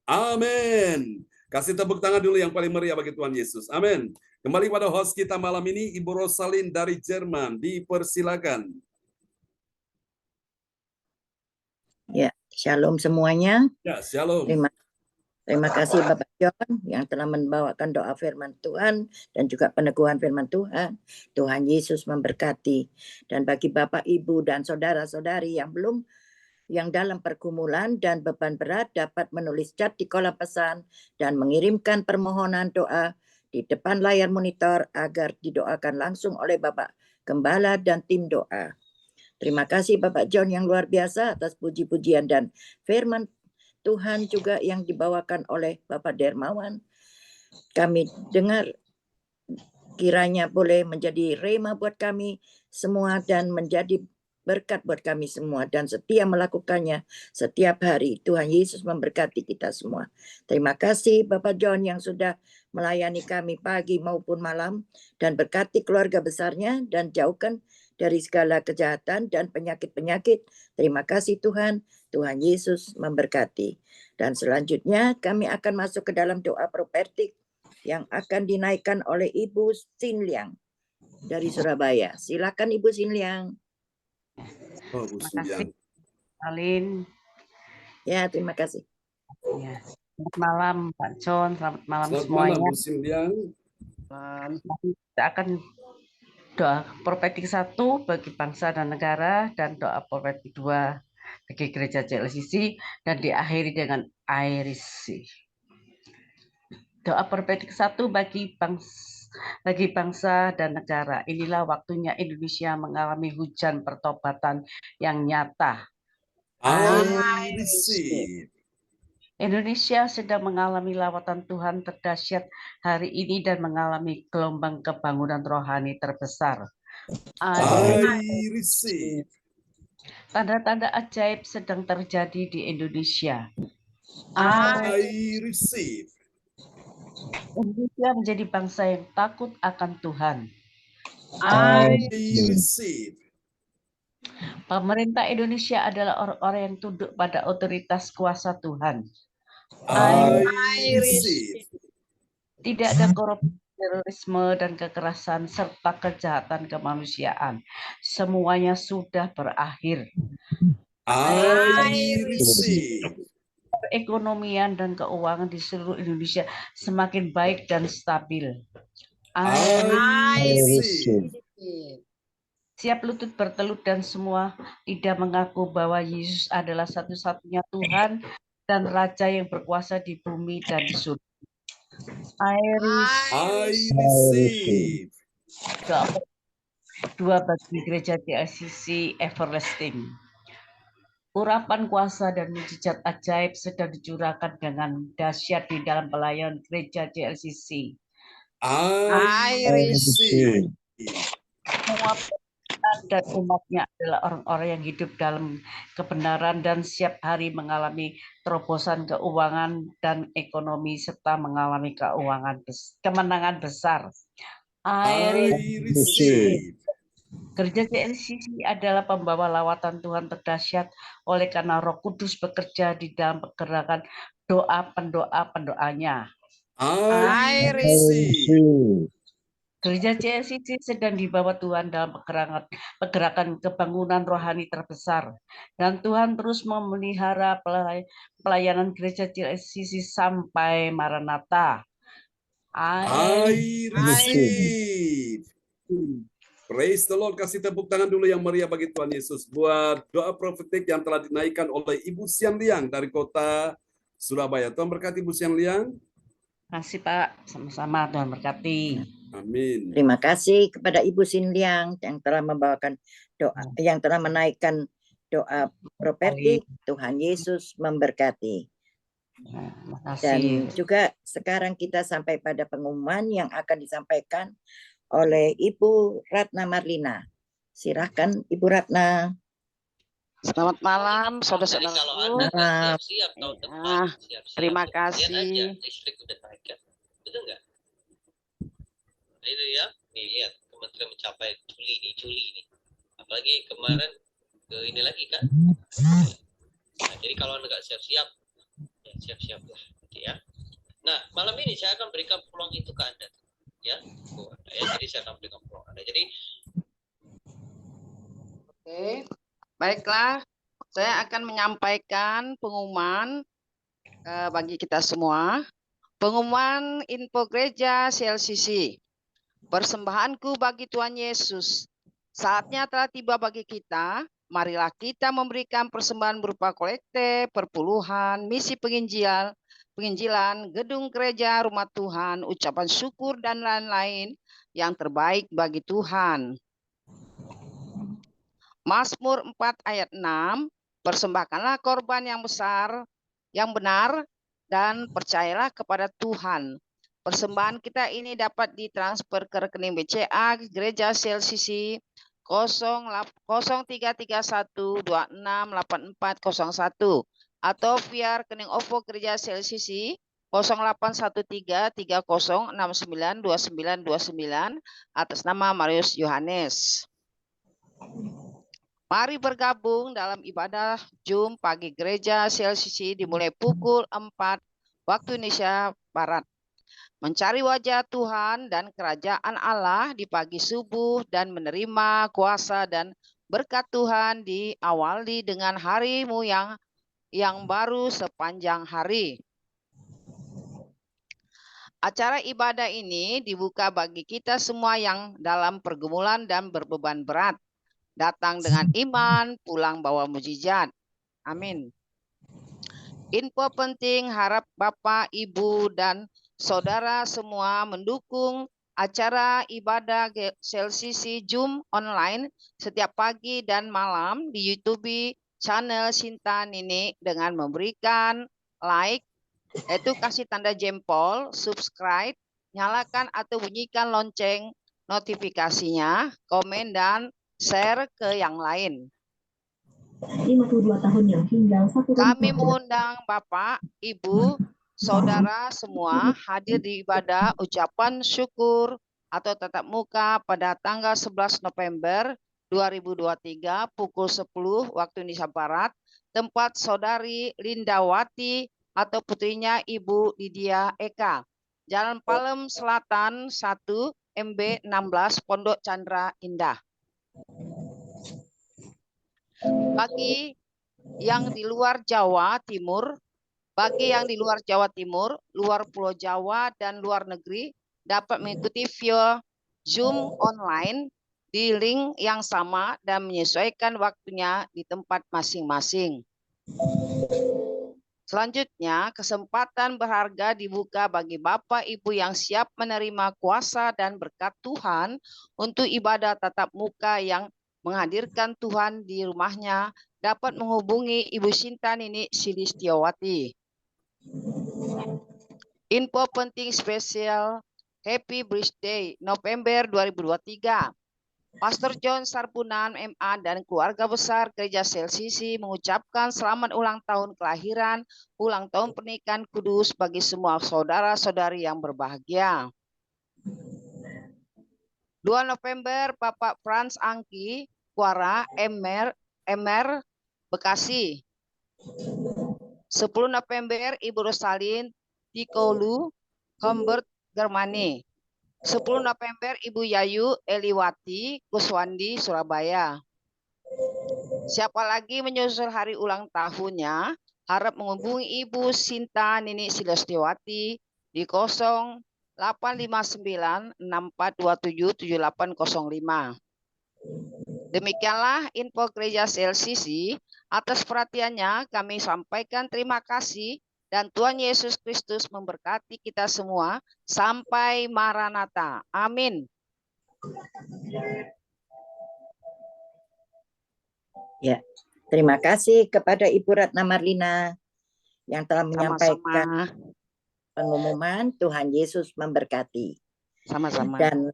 Speaker 2: amin. Kasih tepuk tangan dulu yang paling meriah bagi Tuhan Yesus. Amin. Kembali pada host kita malam ini, Ibu Rosalin dari Jerman. Dipersilakan.
Speaker 6: Ya, shalom semuanya.
Speaker 2: Ya, shalom.
Speaker 6: Terima kasih Bapak John yang telah membawakan doa firman Tuhan dan juga peneguhan firman Tuhan. Tuhan Yesus memberkati. Dan bagi Bapak, Ibu, dan saudara-saudari yang dalam pergumulan dan beban berat dapat menulis chat di kolom pesan dan mengirimkan permohonan doa di depan layar monitor agar didoakan langsung oleh Bapak Gembala dan tim doa. Terima kasih Bapak John yang luar biasa atas puji-pujian dan firman Tuhan juga yang dibawakan oleh Bapak Dermawan. Kami dengar kiranya boleh menjadi rema buat kami semua dan menjadi berkat buat kami semua dan setia melakukannya setiap hari. Tuhan Yesus memberkati kita semua. Terima kasih Bapak John yang sudah melayani kami pagi maupun malam dan berkati keluarga besarnya dan jauhkan dari segala kejahatan dan penyakit-penyakit. Terima kasih Tuhan. Tuhan Yesus memberkati. Dan selanjutnya kami akan masuk ke dalam doa profetik yang akan dinaikkan oleh Ibu Sin Liang dari Surabaya. Silakan Ibu Sin Liang.
Speaker 2: Oh, Bu
Speaker 7: Terima kasih,
Speaker 2: Sindian.
Speaker 7: Alin.
Speaker 6: Ya, terima kasih.
Speaker 7: Ya. Selamat malam, Pak John. Selamat malam
Speaker 2: Selamat
Speaker 7: semuanya.
Speaker 2: malam, Bu Sindian.
Speaker 7: Kita akan doa profetik 1 bagi bangsa dan negara dan doa profetik 2 bagi gereja JLCC dan diakhiri dengan air isi. Doa profetik 1 bagi bangsa dan negara. Inilah waktunya Indonesia mengalami hujan pertobatan yang nyata.
Speaker 2: I receive.
Speaker 7: Indonesia sedang mengalami lawatan Tuhan terdahsyat hari ini dan mengalami gelombang kebangunan rohani terbesar.
Speaker 2: I receive.
Speaker 7: Tanda-tanda ajaib sedang terjadi di Indonesia.
Speaker 2: I receive.
Speaker 7: Indonesia menjadi bangsa yang takut akan Tuhan.
Speaker 2: I receive.
Speaker 7: Pemerintah Indonesia adalah orang-orang yang tunduk pada otoritas kuasa Tuhan.
Speaker 2: I receive.
Speaker 7: Tidak ada korupsi, terorisme, dan kekerasan, serta kejahatan kemanusiaan. Semuanya sudah berakhir.
Speaker 2: I receive.
Speaker 7: Perekonomian dan keuangan di seluruh Indonesia semakin baik dan stabil.
Speaker 2: I receive.
Speaker 7: Siap lutut bertelut dan semua lidah mengaku bahwa Yesus adalah satu-satunya Tuhan dan Raja yang berkuasa di bumi dan di surga.
Speaker 2: I receive.
Speaker 7: Doa 2 bagi gereja JLCC Everlasting. Urapan kuasa dan mujizat ajaib sedang dicurahkan dengan dahsyat di dalam pelayanan gereja JLCC.
Speaker 2: I receive.
Speaker 7: Semua dan umatnya adalah orang-orang yang hidup dalam kebenaran dan setiap hari mengalami terobosan keuangan dan ekonomi serta mengalami kemenangan besar.
Speaker 2: I receive.
Speaker 7: Gereja JLCC adalah pembawa lawatan Tuhan terdahsyat oleh karena Roh Kudus bekerja di dalam pergerakan pendoanya.
Speaker 2: I receive.
Speaker 7: Gereja JLCC sedang dibawa Tuhan dalam pergerakan kebangunan rohani terbesar. Dan Tuhan terus memelihara pelayanan gereja JLCC sampai Maranatha.
Speaker 2: I receive. Praise the Lord. Kasih tepuk tangan dulu yang meriah bagi Tuhan Yesus. Buat doa profetik yang telah dinaikkan oleh Ibu Sian Liang dari kota Surabaya. Tuhan berkati Ibu Sian Liang.
Speaker 7: Terima kasih Pak. Sama-sama Tuhan berkati.
Speaker 2: Amin.
Speaker 6: Terima kasih kepada Ibu Sinliang yang telah membawakan doa, yang telah menaikkan doa prophetik. Tuhan Yesus memberkati.
Speaker 7: Terima kasih.
Speaker 6: Dan juga sekarang kita sampai pada pengumuman yang akan disampaikan oleh Ibu Ratna Marlina. Silahkan Ibu Ratna.
Speaker 7: Selamat malam,
Speaker 8: Jadi
Speaker 7: saudara-saudaraku.
Speaker 8: kalau Anda nggak
Speaker 6: Malam.
Speaker 8: siap-siap tahun
Speaker 7: Ya,
Speaker 8: depan, siap-siap.
Speaker 7: terima
Speaker 8: Lihat aja
Speaker 7: kasih.
Speaker 8: listrik udah naik kan. Betul nggak? Nah, itu ya. Nih lihat kementerian mencapai Juli nih. Apalagi kemarin ke ini lagi kan. Nah, jadi kalau Anda nggak siap-siap, ya siap-siap lah, gitu ya. Nah, malam ini saya akan berikan peluang itu ke Anda, ya. Ya, jadi saya akan berikan peluang Anda. Jadi
Speaker 7: Oke, baiklah. Saya akan menyampaikan pengumuman bagi kita semua. Pengumuman info gereja CLCC. Persembahanku bagi Tuhan Yesus. Saatnya telah tiba bagi kita. Marilah kita memberikan persembahan berupa kolekte, perpuluhan, misi penginjilan, gedung gereja, rumah Tuhan, ucapan syukur, dan lain-lain yang terbaik bagi Tuhan. Mazmur 4 ayat 6, persembahkanlah korban yang besar, yang benar, dan percayalah kepada Tuhan. Persembahan kita ini dapat ditransfer ke rekening BCA Gereja CLCC 0331268401 atau via rekening OVO Gereja CLCC 081330692929 atas nama Marius Yohanes. Mari bergabung dalam ibadah Jum pagi gereja CLCC dimulai pukul 4 waktu Indonesia Barat. Mencari wajah Tuhan dan kerajaan Allah di pagi subuh dan menerima kuasa dan berkat Tuhan diawali dengan harimu yang baru sepanjang hari. Acara ibadah ini dibuka bagi kita semua yang dalam pergumulan dan berbeban berat. Datang dengan iman, pulang bawa mujizat. Amin. Info penting, harap Bapak, Ibu, dan saudara semua mendukung acara ibadah CLCC Zoom online setiap pagi dan malam di YouTube channel Sinta Nini dengan memberikan like, yaitu kasih tanda jempol, subscribe, nyalakan atau bunyikan lonceng notifikasinya, komen, dan share ke yang lain.
Speaker 9: 52 tahun yang tinggal satu
Speaker 7: Kami mengundang Bapak, Ibu, saudara semua hadir di ibadah ucapan syukur atau tatap muka pada tanggal 11 November 2023 pukul 10 waktu Indonesia Barat, tempat saudari Lindawati atau putrinya Ibu Lydia Eka, Jalan Palem Selatan 1 MB 16 Pondok Chandra Indah. Bagi yang di luar Jawa Timur, luar Pulau Jawa dan luar negeri dapat mengikuti via Zoom online di link yang sama dan menyesuaikan waktunya di tempat masing-masing. Selanjutnya, kesempatan berharga dibuka bagi Bapak Ibu yang siap menerima kuasa dan berkat Tuhan untuk ibadah tatap muka yang menghadirkan Tuhan di rumahnya, dapat menghubungi Ibu Sinta Nini Silistiawati. Info penting spesial Happy Birthday November 2023. Pastor John Sarpunan MA dan keluarga besar Gereja CLCC mengucapkan selamat ulang tahun kelahiran, ulang tahun pernikahan kudus bagi semua saudara-saudari yang berbahagia. 2 November Bapak Frans Angki, Kuara, MR, Bekasi. 10 November Ibu Rosalin Tikolu, Humbert, Germany. 10 November Ibu Yayu Eliwati, Kuswandi, Surabaya. Siapa lagi menyusul hari ulang tahunnya, harap menghubungi Ibu Sinta Nini Silistiawati di 085964277805. Demikianlah info gereja CLCC. Atas perhatiannya kami sampaikan terima kasih
Speaker 10: dan Tuhan Yesus Kristus memberkati kita semua sampai Maranatha. Amin.
Speaker 6: Ya, terima kasih kepada Ibu Ratna Marlina yang telah menyampaikan
Speaker 10: Sama-sama.
Speaker 6: pengumuman. Tuhan Yesus memberkati.
Speaker 10: Sama-sama.
Speaker 6: Dan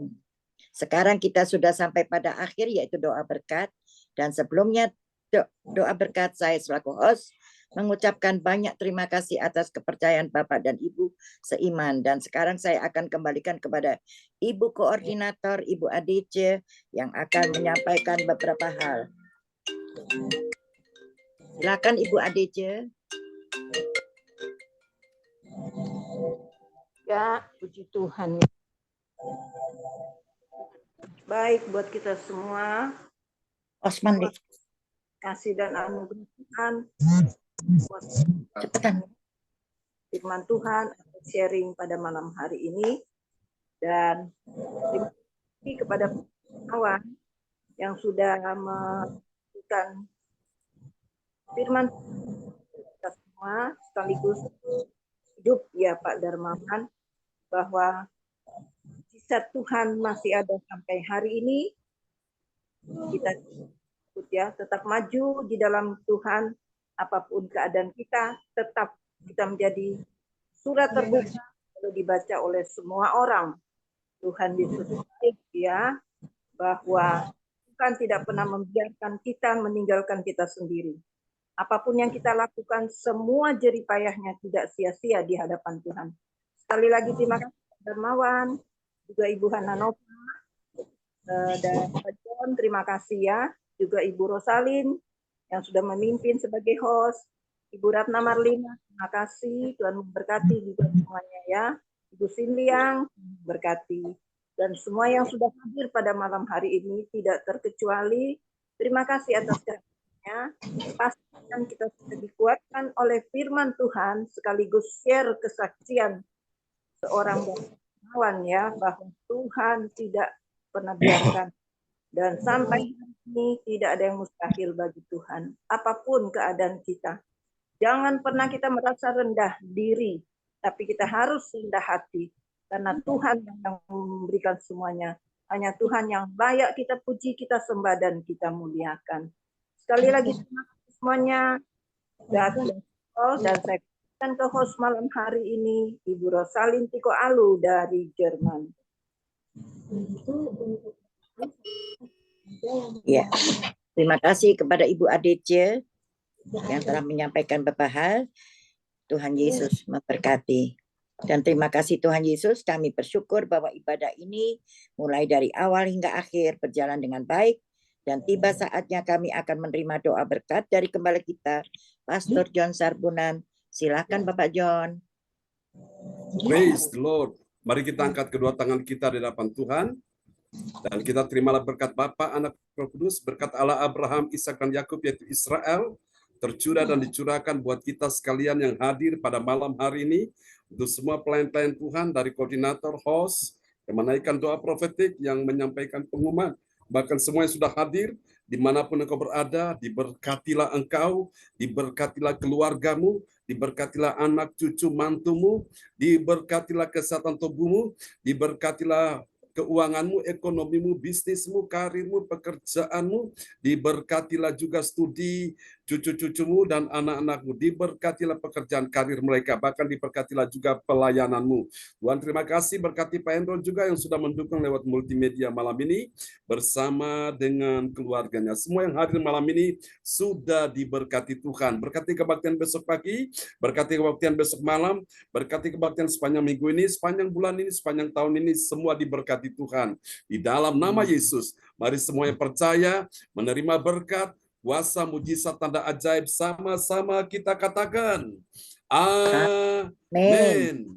Speaker 6: sekarang kita sudah sampai pada akhir, yaitu doa berkat. Dan sebelumnya doa berkat, saya selaku host mengucapkan banyak terima kasih atas kepercayaan Bapak dan Ibu seiman. Dan sekarang saya akan kembalikan kepada Ibu Koordinator, Ibu ADC, yang akan menyampaikan beberapa hal. Silakan Ibu ADC.
Speaker 11: Ya, puji Tuhan. Baik buat kita semua.
Speaker 6: Osman,
Speaker 11: Kasih dan anugerah Tuhan. Buat firman Tuhan atau sharing pada malam hari ini. Dan terima kasih kepada kawan yang sudah memberikan firman kita semua sekaligus hidup ya Pak Darmawan, bahwa mujizat Tuhan masih ada sampai hari ini. Kita ya tetap maju di dalam Tuhan, apapun keadaan kita, tetap kita menjadi surat terbuka lalu dibaca oleh semua orang. Tuhan Yesus ya, bahwa Tuhan tidak pernah membiarkan kita meninggalkan kita sendiri. Apapun yang kita lakukan, semua jerih payahnya tidak sia-sia di hadapan Tuhan. Sekali lagi terima kasih Pak Darmawan, juga Ibu Hana Nova, dan Pak John, terima kasih ya. Juga Ibu Rosalin yang sudah memimpin sebagai host. Ibu Ratna Marlina, terima kasih. Tuhan memberkati juga semuanya ya. Ibu Sinliang, berkati. Dan semua yang sudah hadir pada malam hari ini, tidak terkecuali, terima kasih atas kehadirannya. Pastikan kita sudah dikuatkan oleh firman Tuhan, sekaligus share kesaksian seorang kawan ya, bahwa Tuhan tidak pernah biarkan. Dan sampai hari ini tidak ada yang mustahil bagi Tuhan. Apapun keadaan kita. Jangan pernah kita merasa rendah diri, tapi kita harus rendah hati. Karena Tuhan yang memberikan semuanya. Hanya Tuhan yang layak kita puji, kita sembah, dan kita muliakan. Sekali lagi terima kasih semuanya. Dan saya akan ke host malam hari ini, Ibu Rosalin Tiko Alu dari Jerman.
Speaker 6: Ya, terima kasih kepada Ibu ADC yang telah menyampaikan beberapa hal. Tuhan Yesus memberkati. Dan terima kasih Tuhan Yesus, kami bersyukur bahwa ibadah ini mulai dari awal hingga akhir berjalan dengan baik. Dan tiba saatnya kami akan menerima doa berkat dari gembala kita, Pastor John Sarbunan. Silakan Bapak John.
Speaker 2: Praise the Lord. Mari kita angkat kedua tangan kita di hadapan Tuhan. Dan kita terimalah berkat Bapa, Anak, Roh Kudus, berkat Allah Abraham, Ishak dan Yakub yaitu Israel, tercurah dan dicurahkan buat kita sekalian yang hadir pada malam hari ini. Untuk semua pelayan-pelayan Tuhan dari koordinator, host, yang menaikkan doa profetik, yang menyampaikan pengumuman, bahkan semua yang sudah hadir, dimanapun engkau berada, diberkatilah engkau, diberkatilah keluargamu, diberkatilah anak cucu mantumu, diberkatilah kesehatan tubuhmu, diberkatilah keuanganmu, ekonomimu, bisnismu, karirmu, pekerjaanmu, diberkatilah juga studi cucu-cucumu dan anak-anakmu, diberkatilah pekerjaan karir mereka, bahkan diberkatilah juga pelayananmu. Tuhan terima kasih, berkati Pak Hendro juga yang sudah mendukung lewat multimedia malam ini bersama dengan keluarganya. Semua yang hadir malam ini sudah diberkati Tuhan. Berkati kebaktian besok pagi, berkati kebaktian besok malam, berkati kebaktian sepanjang minggu ini, sepanjang bulan ini, sepanjang tahun ini, semua diberkati Tuhan. Di dalam nama Yesus, mari semua yang percaya menerima berkat, kuasa, mujizat, tanda ajaib, sama-sama kita katakan amin.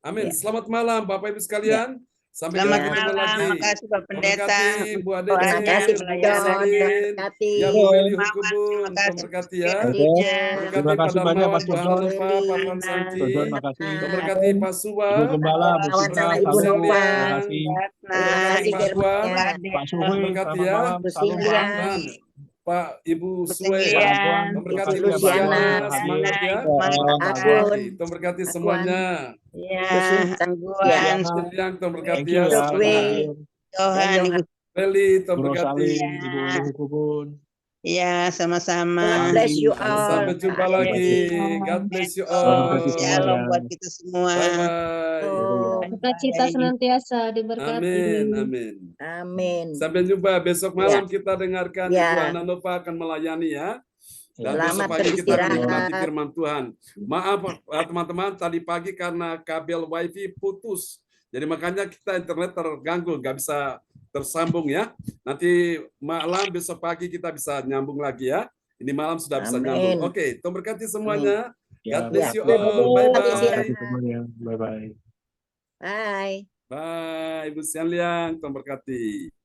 Speaker 2: Amin. Selamat malam Bapak Ibu sekalian. Sampai
Speaker 10: Selamat
Speaker 2: ketemu
Speaker 10: malam.
Speaker 2: lagi.
Speaker 10: Terima kasih Pak Pendeta.
Speaker 2: Memberkati Bu Ade,
Speaker 6: Terima kasih
Speaker 2: Bu
Speaker 6: Pak John.
Speaker 2: Rosalin, ya Bu Meli Hukubun, memberkati ya. Memberkati
Speaker 4: Terima
Speaker 2: Pak
Speaker 4: kasih banyak
Speaker 2: Darmawan,
Speaker 4: Pastor
Speaker 2: Bu
Speaker 4: John.
Speaker 2: Hanofa, Pak Fansanti,
Speaker 4: Pastor John, makasih.
Speaker 2: memberkati Pak Suwa,
Speaker 4: Ibu Gembala, Bu
Speaker 6: Kawan
Speaker 4: Sidra,
Speaker 6: sama Ibu
Speaker 4: Salam,
Speaker 6: Nova.
Speaker 4: terima kasih.
Speaker 2: memberkati Pak Akbar,
Speaker 6: Firman-Nya.
Speaker 4: Pak Suwi,
Speaker 2: memberkati
Speaker 4: selamat
Speaker 2: ya.
Speaker 4: malam,
Speaker 6: Bu
Speaker 4: salam
Speaker 6: Sindia.
Speaker 2: Dan Pak Ibu Sue,
Speaker 12: Persenggian.
Speaker 2: Tuhan berkati
Speaker 6: Ibu Luciana,
Speaker 2: semangat ya.
Speaker 6: Akun,
Speaker 2: Tuhan berkati
Speaker 6: Akuan,
Speaker 2: semuanya.
Speaker 12: Ya,
Speaker 6: Ibu Sinta,
Speaker 12: Angguan.
Speaker 2: Yang Tuhan berkati
Speaker 4: Thank you
Speaker 2: ya
Speaker 4: ya,
Speaker 6: Dokwe,
Speaker 2: semangat.
Speaker 4: Pak.
Speaker 6: dan
Speaker 12: Tuhan, Ibu.
Speaker 6: Yohan.
Speaker 2: Feli, Tuhan
Speaker 4: Bu
Speaker 2: berkati.
Speaker 4: Rosalin, Ibu Uli Kubun.
Speaker 12: Ya,
Speaker 6: God
Speaker 12: sama-sama.
Speaker 6: bless you
Speaker 4: Pagi,
Speaker 6: all.
Speaker 2: Sampai jumpa lagi. God bless you
Speaker 4: Tuhan berkati
Speaker 2: all.
Speaker 12: Shalom
Speaker 4: semuanya.
Speaker 12: buat kita semua.
Speaker 2: Bye-bye.
Speaker 6: Oh,
Speaker 1: Sukacita senantiasa diberkati.
Speaker 2: Amin, amin.
Speaker 6: amin.
Speaker 2: Sampai jumpa besok
Speaker 6: Ya,
Speaker 2: malam kita dengarkan
Speaker 6: ya.
Speaker 2: Ibu Hana Nova akan melayani ya. Dan besok
Speaker 6: Selamat
Speaker 2: pagi kita akan menikmati
Speaker 6: beristirahat.
Speaker 2: firman Tuhan. Maaf teman-teman, tadi pagi karena kabel wifi putus. Jadi makanya kita internet terganggu, nggak bisa tersambung ya. Nanti malam besok pagi kita bisa nyambung lagi ya. Ini malam sudah bisa nyambung.
Speaker 6: Amin.
Speaker 2: Oke, Tuhan berkati
Speaker 6: Amin.
Speaker 2: semuanya.
Speaker 4: Ya,
Speaker 2: God bless
Speaker 6: Ya,
Speaker 2: you
Speaker 4: Tuhan
Speaker 2: all.
Speaker 6: selamat
Speaker 2: Bye-bye.
Speaker 6: istirahat.
Speaker 4: berkati semuanya. Bye-bye.
Speaker 6: Bye.
Speaker 2: Bye, Ibu Sian Liang. Tuhan berkati.